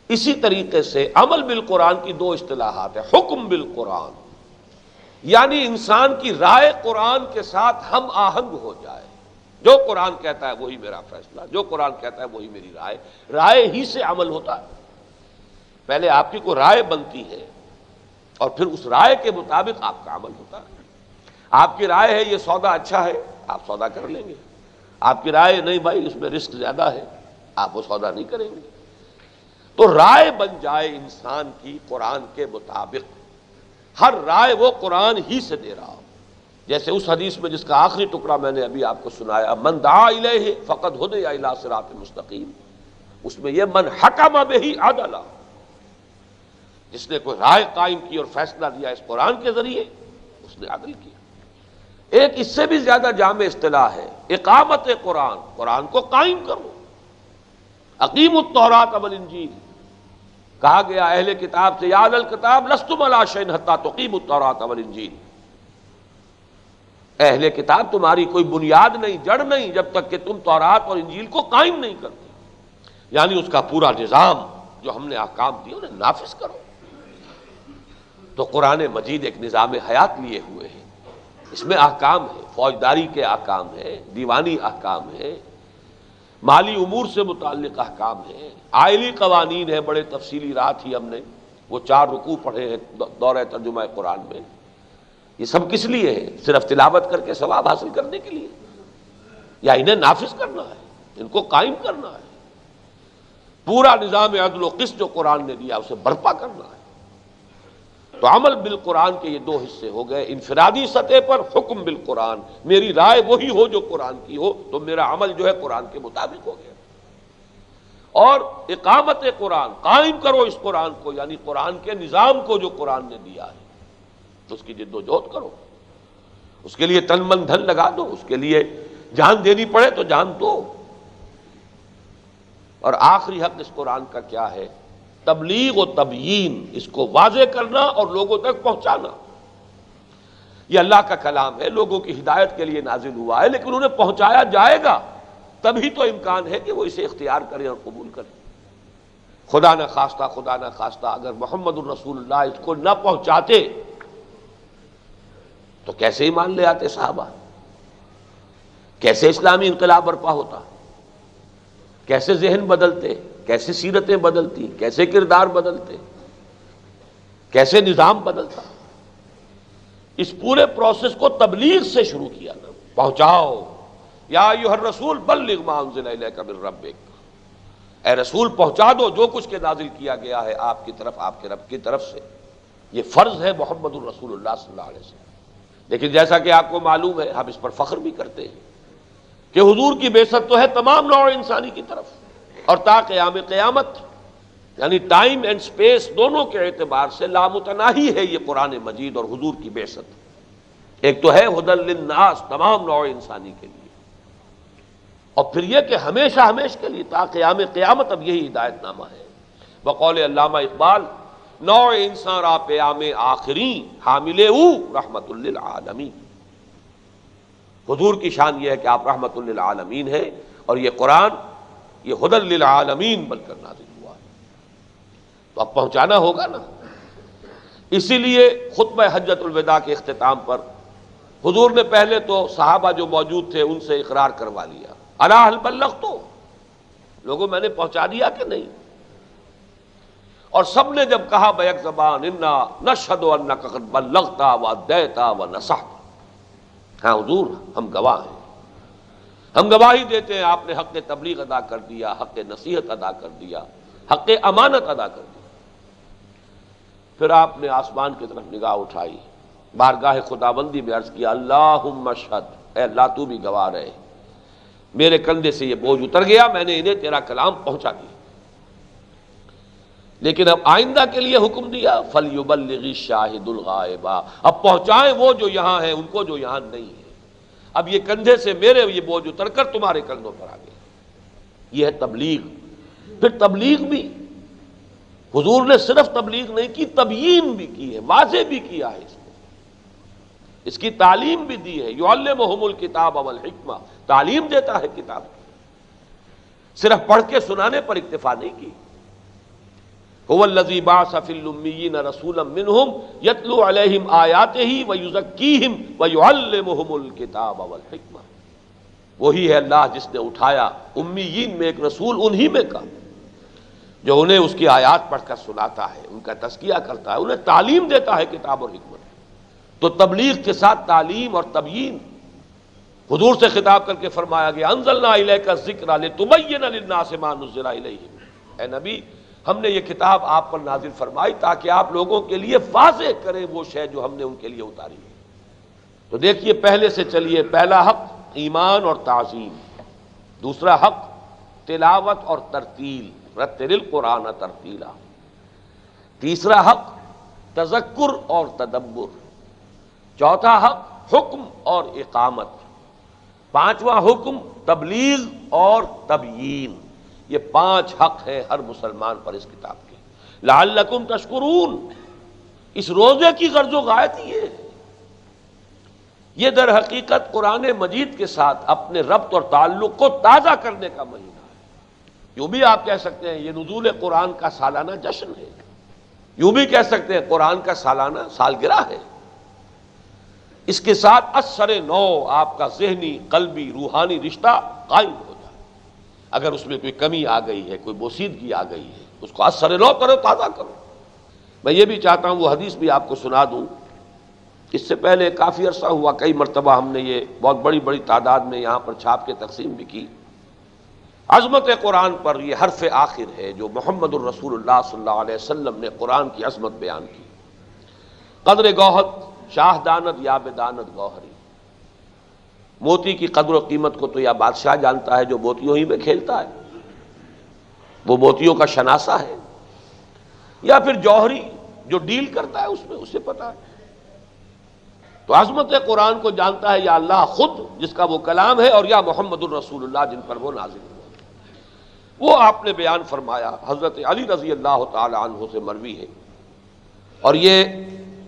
اسی طریقے سے عمل بالقرآن کی 2 اصطلاحات ہیں، حکم بالقرآن، یعنی انسان کی رائے قرآن کے ساتھ ہم آہنگ ہو جائے، جو قرآن کہتا ہے وہی میرا فیصلہ، جو قرآن کہتا ہے وہی میری رائے۔ رائے ہی سے عمل ہوتا ہے، پہلے آپ کی کوئی رائے بنتی ہے اور پھر اس رائے کے مطابق آپ کا عمل ہوتا ہے۔ آپ کی رائے ہے یہ سودا اچھا ہے، آپ سودا کر لیں گے۔ آپ کی رائے نہیں بھائی اس میں رسک زیادہ ہے، آپ وہ سودا نہیں کریں گے۔ تو رائے بن جائے انسان کی قرآن کے مطابق، ہر رائے وہ قرآن ہی سے دے رہا ہو۔ جیسے اس حدیث میں جس کا آخری ٹکڑا میں نے ابھی آپ کو سنایا، من دعا الیہ فقد ہدی الی صراط مستقیم، اس میں یہ من حکم بہ عدلا، جس نے کوئی رائے قائم کی اور فیصلہ دیا اس قرآن کے ذریعے، اس نے عدل کیا۔ ایک اس سے بھی زیادہ جامع اصطلاح ہے اقامت قرآن، قرآن کو قائم کرو۔ اقیموا التوراۃ والانجیل، کہا گیا اہل کتاب سے، یا اہل الکتاب لستم علی شیء حتی تقیموا التوراۃ والانجیل، اہل کتاب تمہاری کوئی بنیاد نہیں، جڑ نہیں، جب تک کہ تم تورات اور انجیل کو قائم نہیں کرتے، یعنی اس کا پورا نظام جو ہم نے احکام دیے انہیں نافذ کرو۔ تو قرآن مجید ایک نظام حیات لیے ہوئے ہے، اس میں احکام ہے، فوجداری کے احکام ہے، دیوانی احکام ہے، مالی امور سے متعلق احکام ہے، آئلی قوانین ہے، بڑے تفصیلی رات ہی ہم نے وہ 4 رکوع پڑھے ہیں دورہ ترجمہ قرآن میں، یہ سب کس لیے ہے؟ صرف تلاوت کر کے ثواب حاصل کرنے کے لیے، یا انہیں نافذ کرنا ہے، ان کو قائم کرنا ہے؟ پورا نظام عدل و قسط جو قرآن نے دیا اسے برپا کرنا ہے۔ تو عمل بالقرآن کے یہ 2 حصے ہو گئے، انفرادی سطح پر حکم بالقرآن، میری رائے وہی ہو جو قرآن کی ہو، تو میرا عمل جو ہے قرآن کے مطابق ہو گیا، اور اقامت قرآن، قائم کرو اس قرآن کو، یعنی قرآن کے نظام کو جو قرآن نے دیا ہے، تو اس کی جد و جہد کرو، اس کے لیے تن من دھن لگا دو، اس کے لیے جان دینی پڑے تو جان دو۔ اور آخری حق اس قرآن کا کیا ہے؟ تبلیغ و تبیین، اس کو واضح کرنا اور لوگوں تک پہنچانا۔ یہ اللہ کا کلام ہے، لوگوں کی ہدایت کے لیے نازل ہوا ہے، لیکن انہیں پہنچایا جائے گا تبھی تو امکان ہے کہ وہ اسے اختیار کریں اور قبول کریں۔ خدا نہ خواستہ اگر محمد الرسول اللہ اس کو نہ پہنچاتے تو کیسے ایمان لے آتے صحابہ؟ کیسے اسلامی انقلاب برپا ہوتا؟ کیسے ذہن بدلتے؟ کیسے سیرتیں بدلتی؟ کیسے کردار بدلتے؟ کیسے نظام بدلتا؟ اس پورے پروسیس کو تبلیغ سے شروع کیا نا، پہنچاؤ، یا ایھا الرسول بلغ ما انزل الیک من ربک، اے رسول پہنچا دو جو کچھ کے نازل کیا گیا ہے آپ کی طرف، آپ کے رب کی طرف سے۔ یہ فرض ہے محمد الرسول اللہ صلی اللہ علیہ وسلم۔ لیکن جیسا کہ آپ کو معلوم ہے، ہم اس پر فخر بھی کرتے ہیں کہ حضور کی بعثت تو ہے تمام نوع انسانی کی طرف، اور تا قیام قیامت، یعنی ٹائم اینڈ سپیس دونوں کے اعتبار سے لامتناہی ہے یہ قرآن مجید اور حضور کی بعثت۔ ایک تو ہے ھدی للناس، تمام نوع انسانی کے لیے، اور پھر یہ کہ ہمیشہ ہمیشہ کے لیے تا قیام قیامت اب یہی ہدایت نامہ ہے۔ بقول علامہ اقبال، نوع انسان را پیام آخری حامل او رحمت للعالمین۔ حضور کی شان یہ ہے کہ آپ رحمت للعالمین ہیں، اور یہ قرآن یہ ھدی للعالمین بن کر نازل ہوا ہے، تو اب پہنچانا ہوگا نا۔ اسی لیے خطبہ حجۃ الوداع کے اختتام پر حضور نے پہلے تو صحابہ جو موجود تھے ان سے اقرار کروا لیا، الا ہل بلغت، لوگوں میں نے پہنچا دیا کہ نہیں؟ اور سب نے جب کہا بیک زبان، انا نشہد انک قد بلغت وادیت ونصحت، ہاں حضور ہم گواہ ہیں، ہم گواہی دیتے ہیں آپ نے حق تبلیغ ادا کر دیا، حق نصیحت ادا کر دیا، حق امانت ادا کر دیا۔ پھر آپ نے آسمان کی طرف نگاہ اٹھائی، بارگاہ خداوندی میں عرض کیا، اللہم اشہد، اے اللہ تو بھی گواہ رہے، میرے کندھے سے یہ بوجھ اتر گیا، میں نے انہیں تیرا کلام پہنچا دیا۔ لیکن اب آئندہ کے لیے حکم دیا، فَلْيُبَلِّغِ الشَّاهِدُ الْغَائِبَ، اب پہنچائیں وہ جو یہاں ہیں ان کو جو یہاں نہیں ہے۔ اب یہ کندھے سے میرے یہ بوجھ اتر کر تمہارے کندھوں پر آ گیا، یہ ہے تبلیغ۔ پھر تبلیغ بھی حضور نے صرف تبلیغ نہیں کی، تبیین بھی کی ہے، واضح بھی کیا ہے، اس کی تعلیم بھی دی ہے۔ یعلمہم الکتاب والحکمہ، تعلیم دیتا ہے کتاب کی، صرف پڑھ کے سنانے پر اکتفا نہیں کی۔ هو الذی بعث فی الامیین رسولا منہم یتلو علیہم آیاتہ ویزکیہم ویعلمہم الکتاب والحکمہ، وہی ہے اللہ جس نے اٹھایا امیین میں ایک رسول انہی میں کا، جو انہیں اس کی آیات پڑھ کر سناتا ہے، ان کا تزکیہ کرتا ہے، انہیں تعلیم دیتا ہے کتاب اور حکمت۔ تو تبلیغ کے ساتھ تعلیم اور تبیین، حضور سے خطاب کر کے فرمایا گیا، انزلنا الیک الذکر لتبین للناس ما نزل الیہم، اے نبی ہم نے یہ کتاب آپ پر نازل فرمائی تاکہ آپ لوگوں کے لیے واضح کریں وہ شے جو ہم نے ان کے لیے اتاری ہے۔ تو دیکھیے پہلے سے چلیے، پہلا حق ایمان اور تعظیم، دوسرا حق تلاوت اور ترتیل، رتل القرآن ترتیلا، تیسرا حق تذکر اور تدبر، چوتھا حق حکم اور اقامت، پانچواں حکم تبلیغ اور تبیین۔ یہ 5 حق ہیں ہر مسلمان پر اس کتاب کے، لعلکم تشکرون۔ اس روزے کی غرض و غایت یہ ہے، یہ در حقیقت قرآن مجید کے ساتھ اپنے ربط اور تعلق کو تازہ کرنے کا مہینہ ہے۔ یوں بھی آپ کہہ سکتے ہیں یہ نزول قرآن کا سالانہ جشن ہے، یوں بھی کہہ سکتے ہیں قرآن کا سالانہ سالگرہ ہے۔ اس کے ساتھ اثر نو آپ کا ذہنی، قلبی، روحانی رشتہ قائم ہو جائے۔ اگر اس میں کوئی کمی آ گئی ہے، کوئی بوسیدگی آ گئی ہے، اس کو اثر نو کرو، تازہ کرو۔ میں یہ بھی چاہتا ہوں وہ حدیث بھی آپ کو سنا دوں. اس سے پہلے کافی عرصہ ہوا، کئی مرتبہ ہم نے یہ بہت بڑی بڑی تعداد میں یہاں پر چھاپ کے تقسیم بھی کی. عظمت قرآن پر یہ حرف آخر ہے جو محمد الرسول اللہ صلی اللہ علیہ وسلم نے قرآن کی عظمت بیان کی. قدر گوہر شاہ داند یا بداند گوہری. موتی کی قدر و قیمت کو تو یا بادشاہ جانتا ہے جو موتیوں ہی میں کھیلتا ہے، وہ موتیوں کا شناسہ ہے، یا پھر جوہری جو ڈیل کرتا ہے اس میں، اسے پتا ہے. تو عظمت قرآن کو جانتا ہے یا اللہ خود جس کا وہ کلام ہے، اور یا محمد الرسول اللہ جن پر وہ نازل ہوا. وہ آپ نے بیان فرمایا، حضرت علی رضی اللہ تعالی عنہ سے مروی ہے، اور یہ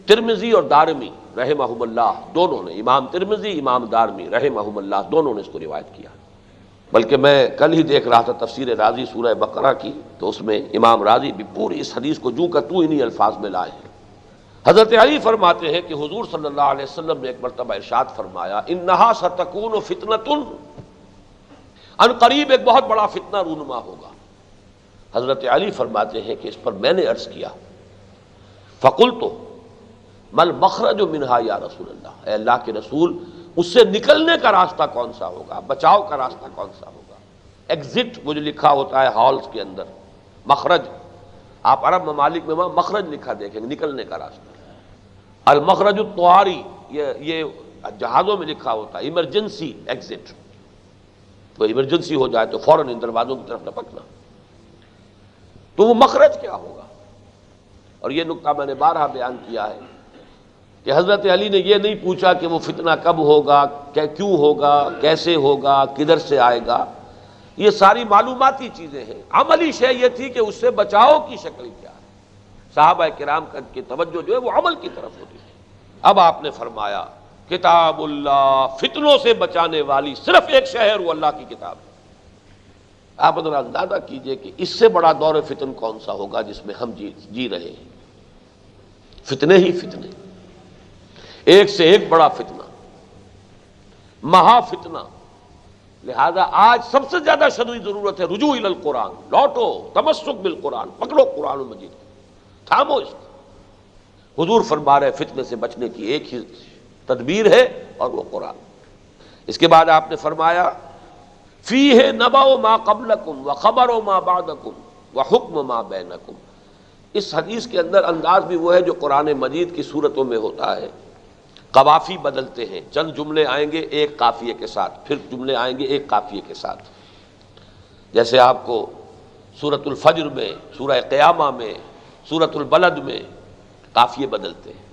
ترمذی اور دارمی رحمہم اللہ دونوں نے، امام ترمذی امام دارمی رحمہم اللہ دونوں نے اس کو روایت کیا. بلکہ میں کل ہی دیکھ رہا تھا تفسیر رازی سورہ بقرہ کی، تو اس میں امام رازی بھی پوری اس حدیث کو جو کا تو انہی الفاظ میں لائے ہیں. حضرت علی فرماتے ہیں کہ حضور صلی اللہ علیہ وسلم نے ایک مرتبہ ارشاد فرمایا، انہا ستکون فتنۃ، ان قریب ایک بہت بڑا فتنہ رونما ہوگا. حضرت علی فرماتے ہیں کہ اس پر میں نے عرض کیا، فقلت مل مخرج منہا یا رسول اللہ، اے اللہ کے رسول اس سے نکلنے کا راستہ کون سا ہوگا، بچاؤ کا راستہ کون سا ہوگا. ایگزٹ وہ جو لکھا ہوتا ہے ہالز کے اندر، مخرج آپ عرب ممالک میں وہاں مخرج لکھا دیکھیں گے، نکلنے کا راستہ. المخرج الطواری یہ جہازوں میں لکھا ہوتا ہے، ایمرجنسی ایگزٹ، کوئی ایمرجنسی ہو جائے تو فوراً ان دروازوں کی طرف لپکنا. تو وہ مخرج کیا ہوگا. اور یہ نکتہ میں نے بارہا بیان کیا ہے کہ حضرت علی نے یہ نہیں پوچھا کہ وہ فتنہ کب ہوگا، کیوں ہوگا، کیسے ہوگا، کدھر سے آئے گا. یہ ساری معلوماتی چیزیں ہیں. عملی شے یہ تھی کہ اس سے بچاؤ کی شکل کیا ہے. صحابہ کرام کی توجہ جو ہے وہ عمل کی طرف ہوتی تھی. اب آپ نے فرمایا کتاب اللہ، فتنوں سے بچانے والی صرف ایک شہر وہ اللہ کی کتاب ہے. آپ ذرا اندازہ کیجئے کہ اس سے بڑا دور فتن کون سا ہوگا جس میں ہم جی رہے ہیں. فتنے ہی فتنے، ایک سے ایک بڑا فتنہ، مہا فتنہ. لہذا آج سب سے زیادہ شدید ضرورت ہے رجوع الی القرآن. لوٹو، تمسک بالقرآن، پکڑو قرآن مجید کو، تھامو اس کو. حضور فرما رہے فتنے سے بچنے کی ایک ہی تدبیر ہے اور وہ قرآن. اس کے بعد آپ نے فرمایا فیہ نبأ ما قبلکم وخبر ما بعدکم وحکم ما بینکم. اس حدیث کے اندر انداز بھی وہ ہے جو قرآن مجید کی صورتوں میں ہوتا ہے. قوافی بدلتے ہیں، چند جملے آئیں گے ایک قافیے کے ساتھ، پھر جملے آئیں گے ایک قافیے کے ساتھ. جیسے آپ کو سورۃ الفجر میں، سورہ قیامہ میں، سورۃ البلد میں قافیے بدلتے ہیں.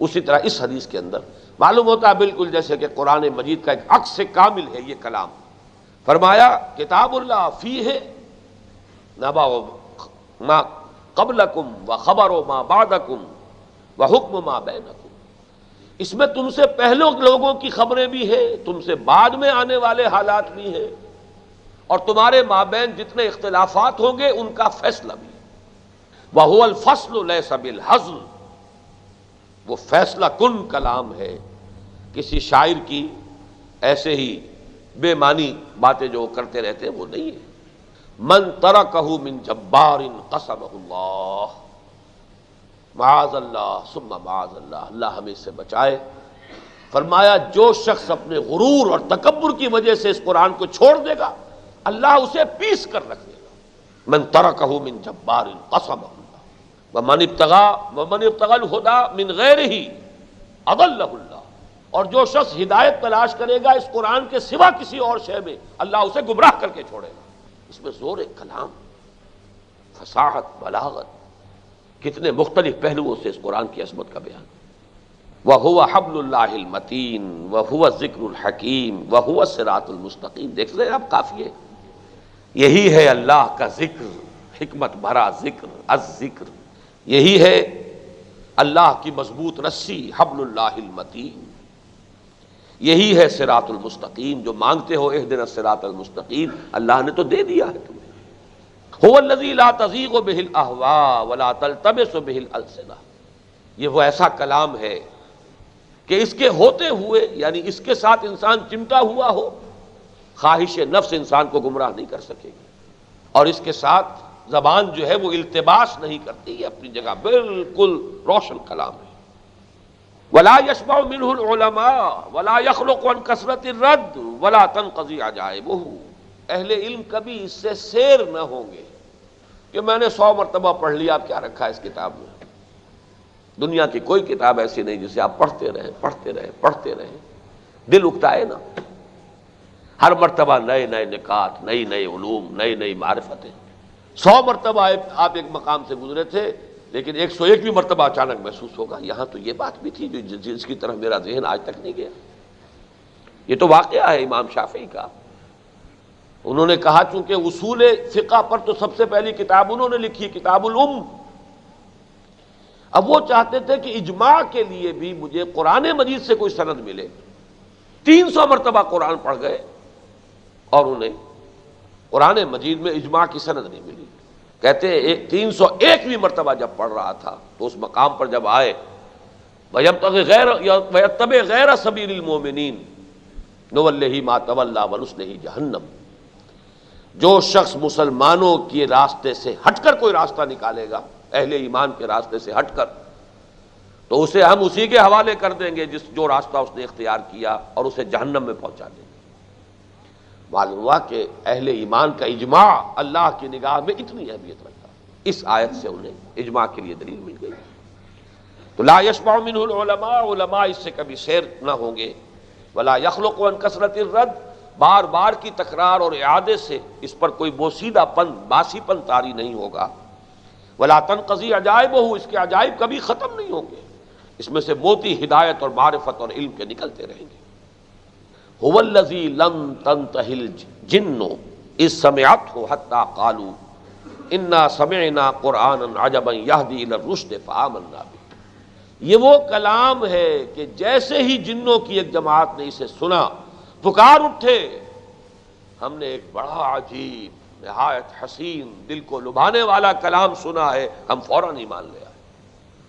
اسی طرح اس حدیث کے اندر معلوم ہوتا ہے بالکل جیسے کہ قرآن مجید کا ایک عکس کامل ہے یہ کلام. فرمایا کتاب اللہ فیہ نبأ ما قبلکم وخبر ما بعدکم وحکم ما بینکم. اس میں تم سے پہلے لوگوں کی خبریں بھی ہیں، تم سے بعد میں آنے والے حالات بھی ہیں، اور تمہارے مابین جتنے اختلافات ہوں گے ان کا فیصلہ بھی. وَهُوَ الْفَصْلُ لَيْسَ بِالْحَزْلِ، وہ فیصلہ کن کلام ہے، کسی شاعر کی ایسے ہی بے معنی باتیں جو کرتے رہتے ہیں وہ نہیں ہے. من ترکہ من جبار قسمہ اللہ، معاذ اللہ ثم معاذ اللہ، اللہ ہمیں اس سے بچائے. فرمایا جو شخص اپنے غرور اور تکبر کی وجہ سے اس قرآن کو چھوڑ دے گا اللہ اسے پیس کر رکھ دے گا. من ترکہ من جبار قسمہ اللہ ومن ابتغى الہدی من غیرہ اضلہ اللہ. اور جو شخص ہدایت تلاش کرے گا اس قرآن کے سوا کسی اور شے میں اللہ اسے گمراہ کر کے چھوڑے گا. اس میں زور کلام، فصاحت، بلاغت، کتنے مختلف پہلوؤں سے اس قرآن کی عظمت کا بیان. وَهُوَ حَبْلُ اللَّهِ الْمَتِينُ وَهُوَ الذِّكْرُ الْحَكِيمُ وَهُوَ الصِّرَاطُ الْمُسْتَقِيمُ. دیکھ لیں آپ قافیے، یہی ہے اللہ کا ذکر، حکمت بھرا ذکر، الذکر. یہی ہے اللہ کی مضبوط رسی، حبل اللہ المتین. یہی ہے صراط المستقیم. جو مانگتے ہو اہدنا الصراط المستقیم، اللہ نے تو دے دیا ہے تمہیں. هو الذی لا تزیغ بہ الاہواء ولا تلتبس بہ الالسنہ. یہ وہ ایسا کلام ہے کہ اس کے ہوتے ہوئے، یعنی اس کے ساتھ انسان چمٹا ہوا ہو، خواہش نفس انسان کو گمراہ نہیں کر سکے گی، اور اس کے ساتھ زبان جو ہے وہ التباس نہیں کرتی، یہ اپنی جگہ بالکل روشن کلام ہے۔ ولا يشبع منه العلماء ولا يخلق عن كثرة الرد ولا تنقضي عجائبه، اہل علم کبھی اس سے سیر نہ ہوں گے کہ میں نے 100 مرتبہ پڑھ لیا، اب کیا رکھا ہے اس کتاب میں۔ دنیا کی کوئی کتاب ایسی نہیں جسے آپ پڑھتے رہیں پڑھتے رہیں پڑھتے رہیں، دل اکتا ہے نا، ہر مرتبہ نئے نئے نکات، نئی نئی علوم، نئی نئی معرفتیں۔ 100 مرتبہ آپ ایک مقام سے گزرے تھے، لیکن 101ویں مرتبہ اچانک محسوس ہوگا یہاں تو یہ بات بھی تھی جس کی طرف میرا ذہن آج تک نہیں گیا۔ یہ تو واقعہ ہے امام شافعی کا۔ انہوں نے کہا چونکہ اصول فقہ پر تو سب سے پہلی کتاب انہوں نے لکھی، کتاب الام۔ اب وہ چاہتے تھے کہ اجماع کے لیے بھی مجھے قرآن مجید سے کوئی سند ملے۔ 300 مرتبہ قرآن پڑھ گئے اور انہیں قرآن مجید میں اجماع کی سند نہیں ملی۔ کہتے ہیں 301ویں مرتبہ جب پڑھ رہا تھا تو اس مقام پر جب آئے وَيَتَّبِعْ غَيْرَ سَبِيلِ الْمُؤْمِنِينَ نُوَلِّهِ مَا تَوَلَّىٰ وَنُصْلِهِ جَهَنَّمَ، جو شخص مسلمانوں کے راستے سے ہٹ کر کوئی راستہ نکالے گا، اہل ایمان کے راستے سے ہٹ کر، تو اسے ہم اسی کے حوالے کر دیں گے جو راستہ اس نے اختیار کیا، اور اسے جہنم میں پہنچا دیں گے۔ معلوم ہوا کہ اہل ایمان کا اجماع اللہ کی نگاہ میں اتنی اہمیت رکھتا ہے۔ اس آیت سے انہیں اجماع کے لیے دلیل مل گئی۔ تو لا یشبع منہ العلماء، علماء اس سے کبھی سیر نہ ہوں گے۔ ولا یخلق عن کثرت الرد، بار بار کی تکرار اور اعادے سے اس پر کوئی بوسیدہ پن، باسی پن طاری نہیں ہوگا۔ ولا تنقضی عجائبہ، اس کے عجائب کبھی ختم نہیں ہوں گے، اس میں سے موتی ہدایت اور معرفت اور علم کے نکلتے رہیں گے۔ هو الذی لم تنتہ الجن اذ سمعتہ حتی قالوا انا سمعنا قرآنا عجبا یہدی الی الرشد فآمنا بہ، یہ وہ کلام ہے کہ جیسے ہی جنوں کی ایک جماعت نے اسے سنا، پکار اٹھے، ہم نے ایک بڑا عجیب، نہایت حسین، دل کو لبھانے والا کلام سنا ہے، ہم فوراً ایمان لے آئے۔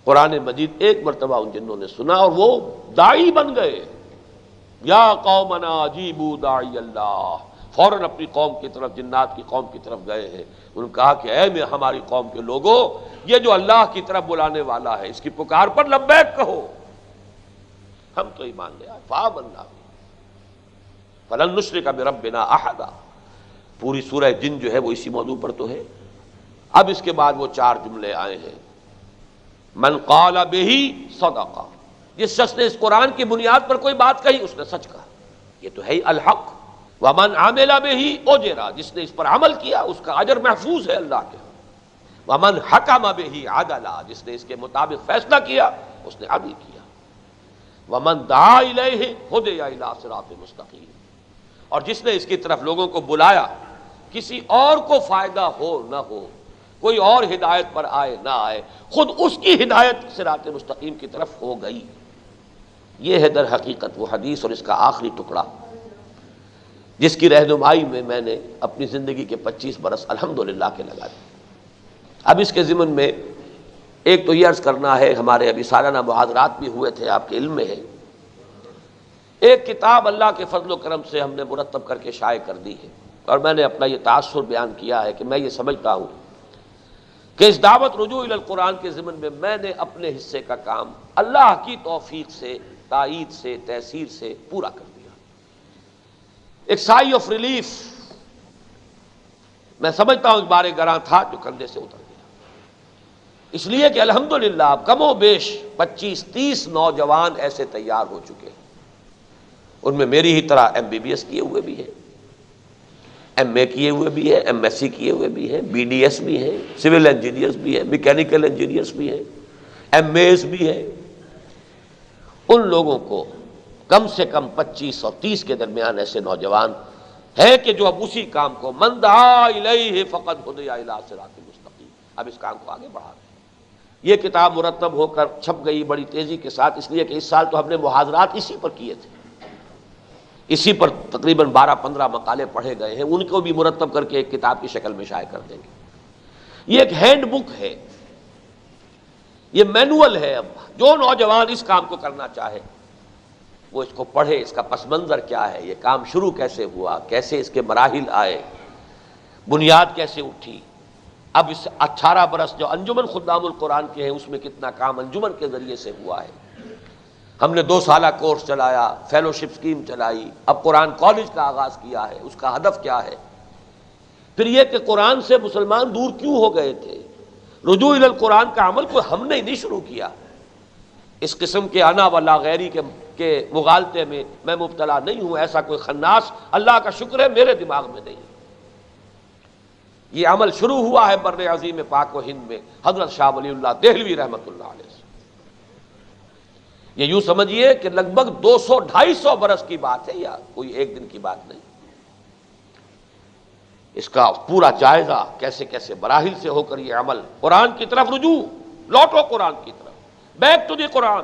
قرآن مجید ایک مرتبہ ان جنوں نے سنا اور وہ داعی بن گئے۔ یا قومنا اجیبوا داعی اللہ، فوراً اپنی قوم کی طرف، جنات کی قوم کی طرف گئے ہیں۔ انہوں نے کہا کہ اے ہماری قوم کے لوگوں، یہ جو اللہ کی طرف بلانے والا ہے، اس کی پکار پر لبیک کہو، ہم تو ایمان لے آئے۔ فآمنا فلن نشرک بربنا احدا، پوری سورہ جن جو ہے وہ اسی موضوع پر تو ہے۔ اب اس کے بعد وہ 4 جملے آئے ہیں۔ من قال بہ صدق، جس شخص نے اس قرآن کی بنیاد پر کوئی بات کہی اس نے سچ کہا، یہ تو ہے ہی الحق۔ ومن عمل بہ اجر، جس نے اس پر عمل کیا اس کا اجر محفوظ ہے اللہ کے ہاں۔ ومن حکم بہ عدل، جس نے اس کے مطابق فیصلہ کیا اس نے عدل کیا۔ ومن دعا الیہ ہدی الی صراط مستقیم، اور جس نے اس کی طرف لوگوں کو بلایا، کسی اور کو فائدہ ہو نہ ہو، کوئی اور ہدایت پر آئے نہ آئے، خود اس کی ہدایت صراط مستقیم کی طرف ہو گئی۔ یہ ہے در حقیقت وہ حدیث اور اس کا آخری ٹکڑا جس کی رہنمائی میں میں نے اپنی زندگی کے 25 برس الحمدللہ کے لگا دی۔ اب اس کے ضمن میں ایک تو یہ عرض کرنا ہے، ہمارے ابھی سالانہ محاضرات بھی ہوئے تھے، آپ کے علم میں ہے، ایک کتاب اللہ کے فضل و کرم سے ہم نے مرتب کر کے شائع کر دی ہے، اور میں نے اپنا یہ تاثر بیان کیا ہے کہ میں یہ سمجھتا ہوں کہ اس دعوت رجوع الی القرآن کے ضمن میں نے اپنے حصے کا کام اللہ کی توفیق سے، تائید سے، تیسیر سے پورا کر دیا۔ ایک سائی آف ریلیف میں سمجھتا ہوں ایک بار گراں تھا جو کندھے سے اتر گیا، اس لیے کہ الحمدللہ کم و بیش 25-30 نوجوان ایسے تیار ہو چکے ہیں، ان میں میری ہی طرح MBBS کیے ہوئے بھی ہیں، MA کیے ہوئے بھی ہیں، MSc کیے ہوئے بھی ہیں، BDS بھی ہیں، سول انجینئرز بھی ہیں، میکینیکل انجینئرز بھی ہیں، MAs بھی ہیں۔ ان لوگوں کو کم سے کم 25 اور 30 کے درمیان ایسے نوجوان ہیں کہ جو اب اسی کام کو من دعا الیہ فقد ہدی الی صراط مستقیم، اب اس کام کو آگے بڑھا رہے ہیں۔ یہ کتاب مرتب ہو کر چھپ گئی بڑی تیزی کے ساتھ، اس لیے کہ اس سال تو ہم نے محاضرات اسی پر کیے تھے، اسی پر تقریباً 12-15 مقالے پڑھے گئے ہیں، ان کو بھی مرتب کر کے ایک کتاب کی شکل میں شائع کر دیں گے۔ یہ ایک ہینڈ بک ہے، یہ مینول ہے۔ اب جو نوجوان اس کام کو کرنا چاہے وہ اس کو پڑھے، اس کا پس منظر کیا ہے، یہ کام شروع کیسے ہوا، کیسے اس کے مراحل آئے، بنیاد کیسے اٹھی، اب اس 18 برس جو انجمن خدام القرآن کے ہیں اس میں کتنا کام انجمن کے ذریعے سے ہوا ہے. ہم نے 2 سالہ کورس چلایا، فیلوشپ اسکیم چلائی، اب قرآن کالج کا آغاز کیا ہے. اس کا ہدف کیا ہے؟ پھر یہ کہ قرآن سے مسلمان دور کیوں ہو گئے تھے. رجوع الی القرآن کا عمل کوئی ہم نے نہیں شروع کیا. اس قسم کے انا ولا غیری کے مغالطے میں میں مبتلا نہیں ہوں. ایسا کوئی خناس اللہ کا شکر ہے میرے دماغ میں نہیں. یہ عمل شروع ہوا ہے بر عظیم پاک و ہند میں حضرت شاہ ولی اللہ دہلوی رحمۃ اللہ علیہ سے. یہ یوں سمجھیے کہ لگ بھگ 200-250 برس کی بات ہے، یا کوئی ایک دن کی بات نہیں. اس کا پورا جائزہ کیسے کیسے مراحل سے ہو کر یہ عمل قرآن کی طرف رجوع، لوٹو قرآن کی طرف، بیک ٹو دی قرآن.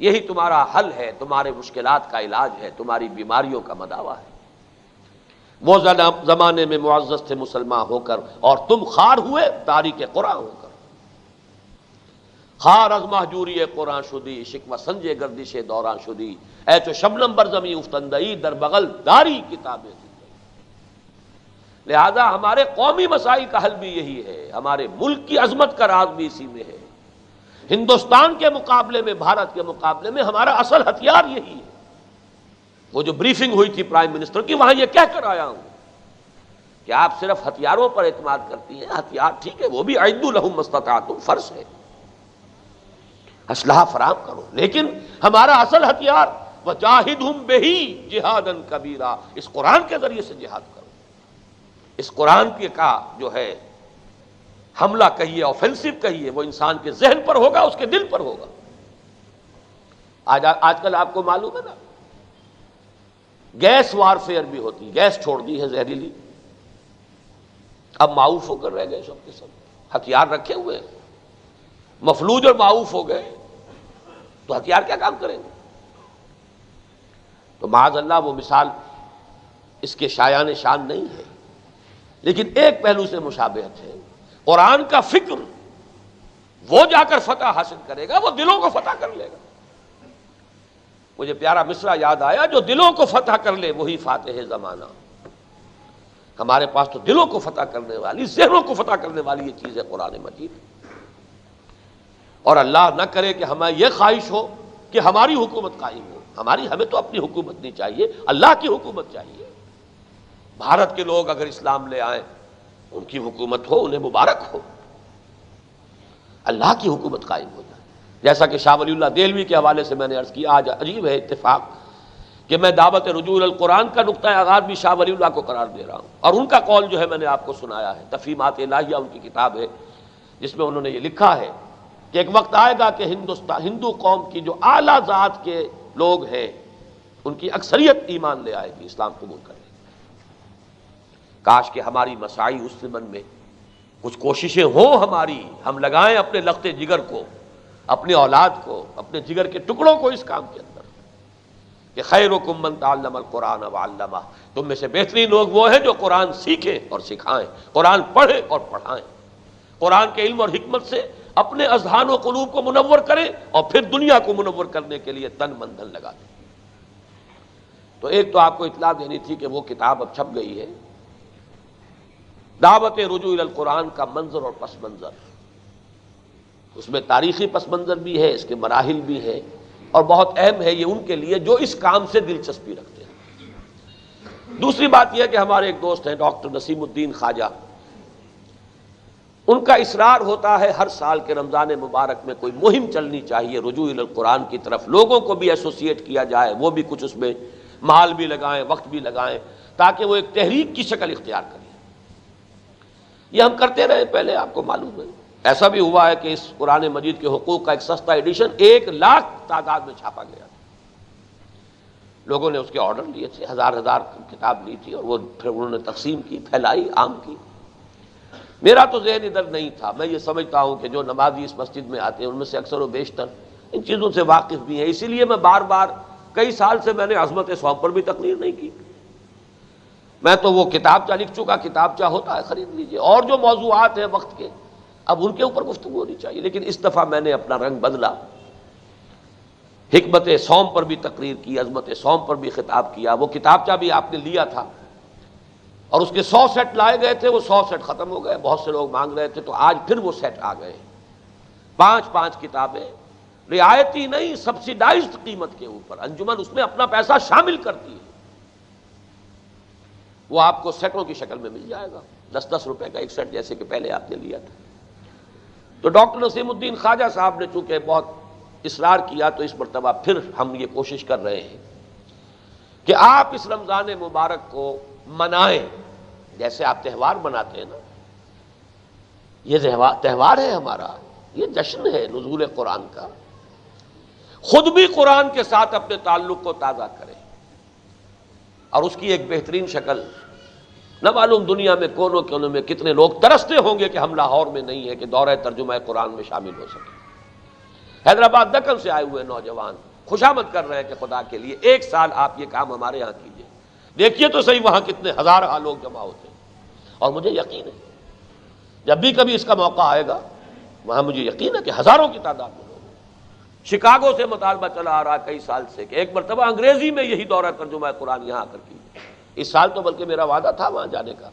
یہی تمہارا حل ہے، تمہارے مشکلات کا علاج ہے، تمہاری بیماریوں کا مداوا ہے. وہ زمانے میں معزز تھے مسلمان ہو کر اور تم خار ہوئے تاریک قرآن ہو کر. خار از مہجوری قرآن شدی، شکوہ سنجے گردش دوران شدی، اے چو شبنم بر زمیں افتندئی در بغل داری کتابیں. لہذا ہمارے قومی مسائل کا حل بھی یہی ہے، ہمارے ملک کی عظمت کا راز بھی اسی میں ہے. ہندوستان کے مقابلے میں، بھارت کے مقابلے میں ہمارا اصل ہتھیار یہی ہے. وہ جو بریفنگ ہوئی تھی پرائم منسٹر کی، وہاں یہ کہہ کر آیا ہوں کہ آپ صرف ہتھیاروں پر اعتماد کرتی ہیں. ہتھیار ٹھیک ہے، وہ بھی اعدوا لہم ما استطعتم فرض ہے، اسلحہ فراہم کرو، لیکن ہمارا اصل ہتھیار وجاہدہم بہ جہادا کبیرا، اس قرآن کے ذریعے سے جہاد کرو. اس قرآن کے کا جو ہے حملہ کہیے، آفینسو کہیے، وہ انسان کے ذہن پر ہوگا، اس کے دل پر ہوگا. آج کل آپ کو معلوم ہے نا، گیس وارفیئر بھی ہوتی، گیس چھوڑ دی ہے زہریلی. اب معاوف ہو کر رہ گئے سب کے سب، ہتھیار رکھے ہوئے ہیں، مفلوج اور معاوف ہو گئے تو ہتھیار کیا کام کریں گے. تو معاذ اللہ وہ مثال اس کے شایان شان نہیں ہے، لیکن ایک پہلو سے مشابہت ہے. قرآن کا فکر وہ جا کر فتح حاصل کرے گا، وہ دلوں کو فتح کر لے گا. مجھے پیارا مصرع یاد آیا، جو دلوں کو فتح کر لے وہی فاتح زمانہ. ہمارے پاس تو دلوں کو فتح کرنے والی، ذہنوں کو فتح کرنے والی یہ چیز ہے قرآن مجید. اور اللہ نہ کرے کہ ہمیں یہ خواہش ہو کہ ہماری حکومت قائم ہو. ہمیں تو اپنی حکومت نہیں چاہیے، اللہ کی حکومت چاہیے. بھارت کے لوگ اگر اسلام لے آئیں، ان کی حکومت ہو، انہیں مبارک ہو. اللہ کی حکومت قائم ہو جائے. جیسا کہ شاہ ولی اللہ دہلوی کے حوالے سے میں نے عرض کیا، آج عجیب ہے اتفاق کہ میں دعوت رجوع القرآن کا نقطۂ آغاز بھی شاہ ولی اللہ کو قرار دے رہا ہوں. اور ان کا قول جو ہے میں نے آپ کو سنایا ہے، تفہیمات الہیہ ان کی کتاب ہے، جس میں انہوں نے یہ لکھا ہے کہ ایک وقت آئے گا کہ ہندو قوم کی جو اعلیٰ ذات کے لوگ ہیں ان کی اکثریت ایمان لے آئے گی، اسلام قبول کرے گی. کاش کہ ہماری مساعی اس زمن میں کچھ کوششیں ہوں ہماری، ہم لگائیں اپنے لخت جگر کو، اپنے اولاد کو، اپنے جگر کے ٹکڑوں کو اس کام کے اندر کہ خیرکم من تعلم القرآن وعلمہ. تم میں سے بہترین لوگ وہ ہیں جو قرآن سیکھیں اور سکھائیں، قرآن پڑھیں اور پڑھائیں، قرآن کے علم اور حکمت سے اپنے اذہان و قلوب کو منور کریں اور پھر دنیا کو منور کرنے کے لیے تن من دھن لگا دیں. تو ایک تو آپ کو اطلاع دینی تھی کہ وہ کتاب اب چھپ گئی ہے، دعوت رجوع الی القرآن کا منظر اور پس منظر. اس میں تاریخی پس منظر بھی ہے، اس کے مراحل بھی ہیں، اور بہت اہم ہے یہ ان کے لیے جو اس کام سے دلچسپی رکھتے ہیں. دوسری بات یہ ہے کہ ہمارے ایک دوست ہیں ڈاکٹر نسیم الدین خواجہ، ان کا اصرار ہوتا ہے ہر سال کے رمضان مبارک میں کوئی مہم چلنی چاہیے رجوع الی القرآن کی طرف، لوگوں کو بھی ایسوسیٹ کیا جائے، وہ بھی کچھ اس میں مال بھی لگائیں، وقت بھی لگائیں، تاکہ وہ ایک تحریک کی شکل اختیار کریں. یہ ہم کرتے رہے پہلے، آپ کو معلوم ہے. ایسا بھی ہوا ہے کہ اس قرآن مجید کے حقوق کا ایک سستا ایڈیشن 1,00,000 تعداد میں چھاپا گیا. لوگوں نے اس کے آرڈر لیے تھے، ہزار کتاب لی تھی، اور وہ پھر انہوں نے تقسیم کی، پھیلائی، عام کی. میرا تو ذہن ادھر نہیں تھا. میں یہ سمجھتا ہوں کہ جو نمازی اس مسجد میں آتے ہیں ان میں سے اکثر و بیشتر ان چیزوں سے واقف بھی ہیں. اسی لیے میں بار بار کئی سال سے میں نے عظمت صوم پر بھی تقریر نہیں کی. میں تو وہ کتابچہ لکھ چکا، کتابچہ ہوتا ہے خرید لیجئے، اور جو موضوعات ہیں وقت کے اب ان کے اوپر گفتگو ہونی چاہیے. لیکن اس دفعہ میں نے اپنا رنگ بدلا، حکمت صوم پر بھی تقریر کی، عظمت صوم پر بھی خطاب کیا. وہ کتابچہ بھی آپ نے لیا تھا، اور اس کے 100 سیٹ لائے گئے تھے، وہ 100 سیٹ ختم ہو گئے، بہت سے لوگ مانگ رہے تھے، تو آج پھر وہ سیٹ آ گئے، 5 کتابیں، رعایتی نہیں سبسیڈائزڈ قیمت کے اوپر، انجمن اس میں اپنا پیسہ شامل کرتی ہے، وہ آپ کو سیٹوں کی شکل میں مل جائے گا، 10 روپے کا ایک سیٹ جیسے کہ پہلے آپ نے لیا تھا۔ تو ڈاکٹر نسیم الدین خواجہ صاحب نے چونکہ بہت اصرار کیا، تو اس مرتبہ پھر ہم یہ کوشش کر رہے ہیں کہ آپ اس رمضان مبارک کو منائیں، جیسے آپ تہوار مناتے ہیں نا، یہ تہوار ہے ہمارا، یہ جشن ہے نزول قرآن کا، خود بھی قرآن کے ساتھ اپنے تعلق کو تازہ کریں، اور اس کی ایک بہترین شکل نہ معلوم دنیا میں کونوں کونوں میں کتنے لوگ ترستے ہوں گے کہ ہم لاہور میں نہیں ہیں کہ دورہ ترجمہ قرآن میں شامل ہو سکے۔ حیدرآباد دکن سے آئے ہوئے نوجوان خوشامد کر رہے ہیں کہ خدا کے لیے 1 سال آپ یہ کام ہمارے ہاں کیجئے، دیکھیے تو صحیح وہاں کتنے ہزارہ لوگ جمع ہوتے ہیں، اور مجھے یقین ہے جب بھی کبھی اس کا موقع آئے گا وہاں مجھے یقین ہے کہ ہزاروں کی تعداد میں لوگ ہیں۔ شکاگو سے مطالبہ چلا آ رہا کئی سال سے کہ ایک مرتبہ انگریزی میں یہی دورہ ترجمہ قرآن یہاں آ کر کیجیے، اس سال تو بلکہ میرا وعدہ تھا وہاں جانے کا،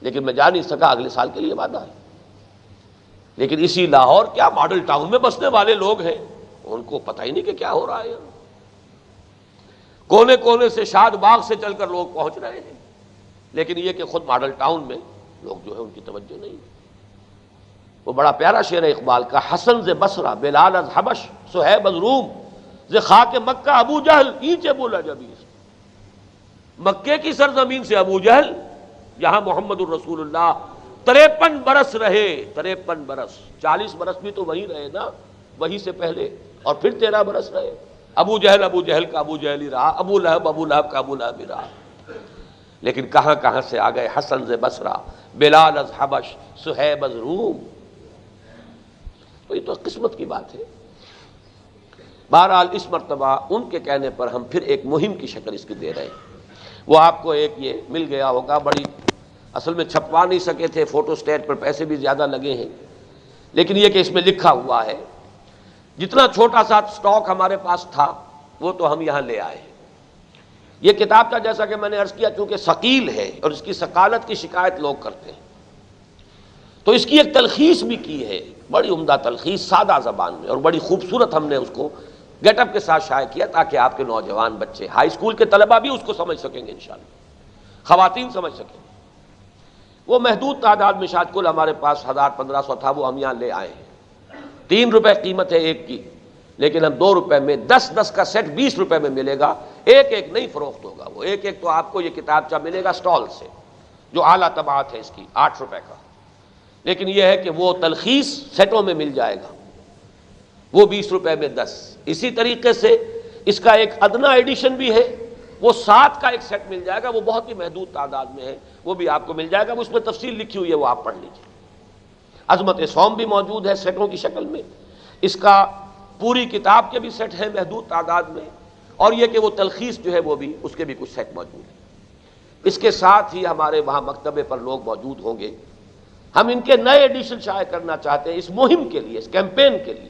لیکن میں جا نہیں سکا، اگلے سال کے لیے وعدہ ہے۔ لیکن اسی لاہور کیا ماڈل ٹاؤن میں بسنے والے لوگ ہیں، ان کو پتہ ہی نہیں کہ کیا ہو رہا ہے، کونے کونے سے شاد باغ سے چل کر لوگ پہنچ رہے ہیں، لیکن یہ کہ خود ماڈل ٹاؤن میں لوگ جو ہے ان کی توجہ نہیں۔ وہ بڑا پیارا شعر ہے اقبال کا، حسن ز بصرہ بلال از حبش صہیب از روم ز خاک مکہ ابو جہل اینچے بولا جبیر۔ مکے کی سرزمین سے ابو جہل، یہاں محمد الرسول اللہ 53 برس رہے، 53 برس، 40 برس بھی تو وہیں رہے نا، وہیں سے پہلے، اور پھر 13 برس رہے۔ ابو جہل کا ابو جہل ہی رہا، ابو لہب کا ابو لہب ہی رہا، لیکن کہاں کہاں سے آ گئے، حسن ز بصرہ بلال از حبش صہیب از روم۔ تو یہ تو قسمت کی بات ہے۔ بہرحال اس مرتبہ ان کے کہنے پر ہم پھر ایک مہم کی شکل اس کی دے رہے ہیں، وہ آپ کو ایک یہ مل گیا ہوگا، بڑی اصل میں چھپوا نہیں سکے تھے، فوٹو اسٹیٹ پر پیسے بھی زیادہ لگے ہیں، لیکن یہ کہ اس میں لکھا ہوا ہے، جتنا چھوٹا سا سٹاک ہمارے پاس تھا وہ تو ہم یہاں لے آئے ہیں۔ یہ کتاب کا جیسا کہ میں نے عرض کیا چونکہ ثقیل ہے اور اس کی ثقالت کی شکایت لوگ کرتے ہیں، تو اس کی ایک تلخیص بھی کی ہے، بڑی عمدہ تلخیص سادہ زبان میں، اور بڑی خوبصورت ہم نے اس کو گیٹ اپ کے ساتھ شائع کیا تاکہ آپ کے نوجوان بچے، ہائی اسکول کے طلبہ بھی اس کو سمجھ سکیں گے انشاءاللہ، خواتین سمجھ سکیں گے۔ وہ محدود تعداد میں شاید کل ہمارے پاس 1500 تھا، وہ ہم یہاں لے آئے ہیں۔ 3 روپے قیمت ہے ایک کی، لیکن ہم 2 روپے میں 10 کا سیٹ 20 روپے میں ملے گا، ایک نہیں فروخت ہوگا، وہ ایک تو آپ کو یہ کتابچہ ملے گا سٹال سے جو اعلیٰ طباعت ہے اس کی 8 روپے کا، لیکن یہ ہے کہ وہ تلخیص سیٹوں میں مل جائے گا، وہ 20 روپے میں 10۔ اسی طریقے سے اس کا ایک ادنا ایڈیشن بھی ہے، وہ 7 کا ایک سیٹ مل جائے گا، وہ بہت ہی محدود تعداد میں ہے، وہ بھی آپ کو مل جائے گا، وہ اس میں تفصیل لکھی ہوئی ہے، وہ آپ پڑھ لیجیے۔ عظمت صوم بھی موجود ہے سیٹوں کی شکل میں، اس کا پوری کتاب کے بھی سیٹ ہیں محدود تعداد میں، اور یہ کہ وہ تلخیص جو ہے وہ بھی اس کے بھی کچھ سیٹ موجود ہیں۔ اس کے ساتھ ہی ہمارے وہاں مکتبے پر لوگ موجود ہوں گے، ہم ان کے نئے ایڈیشن شائع کرنا چاہتے ہیں اس مہم کے لیے، اس کیمپین کے لیے،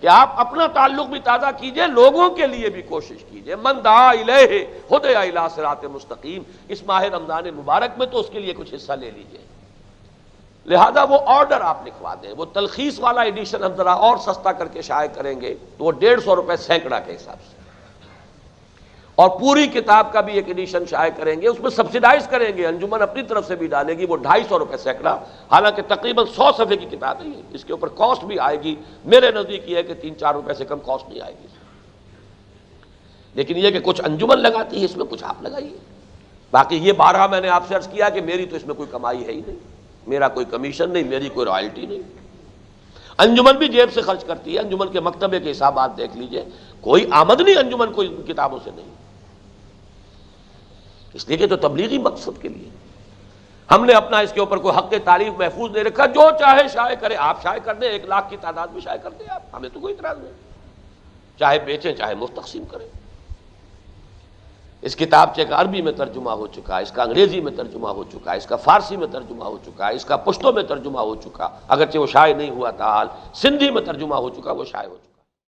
کہ آپ اپنا تعلق بھی تازہ کیجئے، لوگوں کے لیے بھی کوشش کیجئے۔ من دعا الیہ ہدی الی صراط مستقیم، اس ماہ رمضان مبارک میں تو اس کے لیے کچھ حصہ لے لیجئے۔ لہذا وہ آرڈر آپ لکھوا دیں، وہ تلخیص والا ایڈیشن ہم ذرا اور سستا کر کے شائع کریں گے تو وہ 150 روپے سینکڑا کے حساب سے، اور پوری کتاب کا بھی ایک ایڈیشن شائع کریں گے، اس میں سبسیڈائز کریں گے، انجمن اپنی طرف سے بھی ڈالے گی، وہ 250 روپے سینکڑا، حالانکہ تقریباً 100 صفحے کی کتاب ہے، اس کے اوپر کاسٹ بھی آئے گی، میرے نزدیک یہ ہے کہ 3-4 روپے سے کم کاسٹ نہیں آئے گی، لیکن یہ کہ کچھ انجمن لگاتی ہے، اس میں کچھ آپ لگائیے۔ باقی یہ 12 میں نے آپ سے عرض کیا کہ میری تو اس میں کوئی کمائی ہے ہی نہیں، میرا کوئی کمیشن نہیں، میری کوئی رائلٹی نہیں، انجمن بھی جیب سے خرچ کرتی ہے، انجمن کے مکتبے کے حسابات دیکھ لیجئے، کوئی آمدنی انجمن کو ان کتابوں سے نہیں، اس لیے کہ تو تبلیغی مقصد کے لیے ہم نے اپنا اس کے اوپر کوئی حق تعریف محفوظ نہیں رکھا، جو چاہے شائع کرے، آپ شائع کر دیں، 1 لاکھ کی تعداد میں شائع کر دیں، آپ، ہمیں تو کوئی اعتراض نہیں، چاہے بیچیں چاہے مفت تقسیم کریں۔ اس کتابچے کا عربی میں ترجمہ ہو چکا، اس کا انگریزی میں ترجمہ ہو چکا، اس کا فارسی میں ترجمہ ہو چکا، اس کا پشتو میں ترجمہ ہو چکا، اگرچہ وہ شائع نہیں ہوا تاحال سندھی میں ترجمہ ہو چکا، وہ شائع ہو چکا۔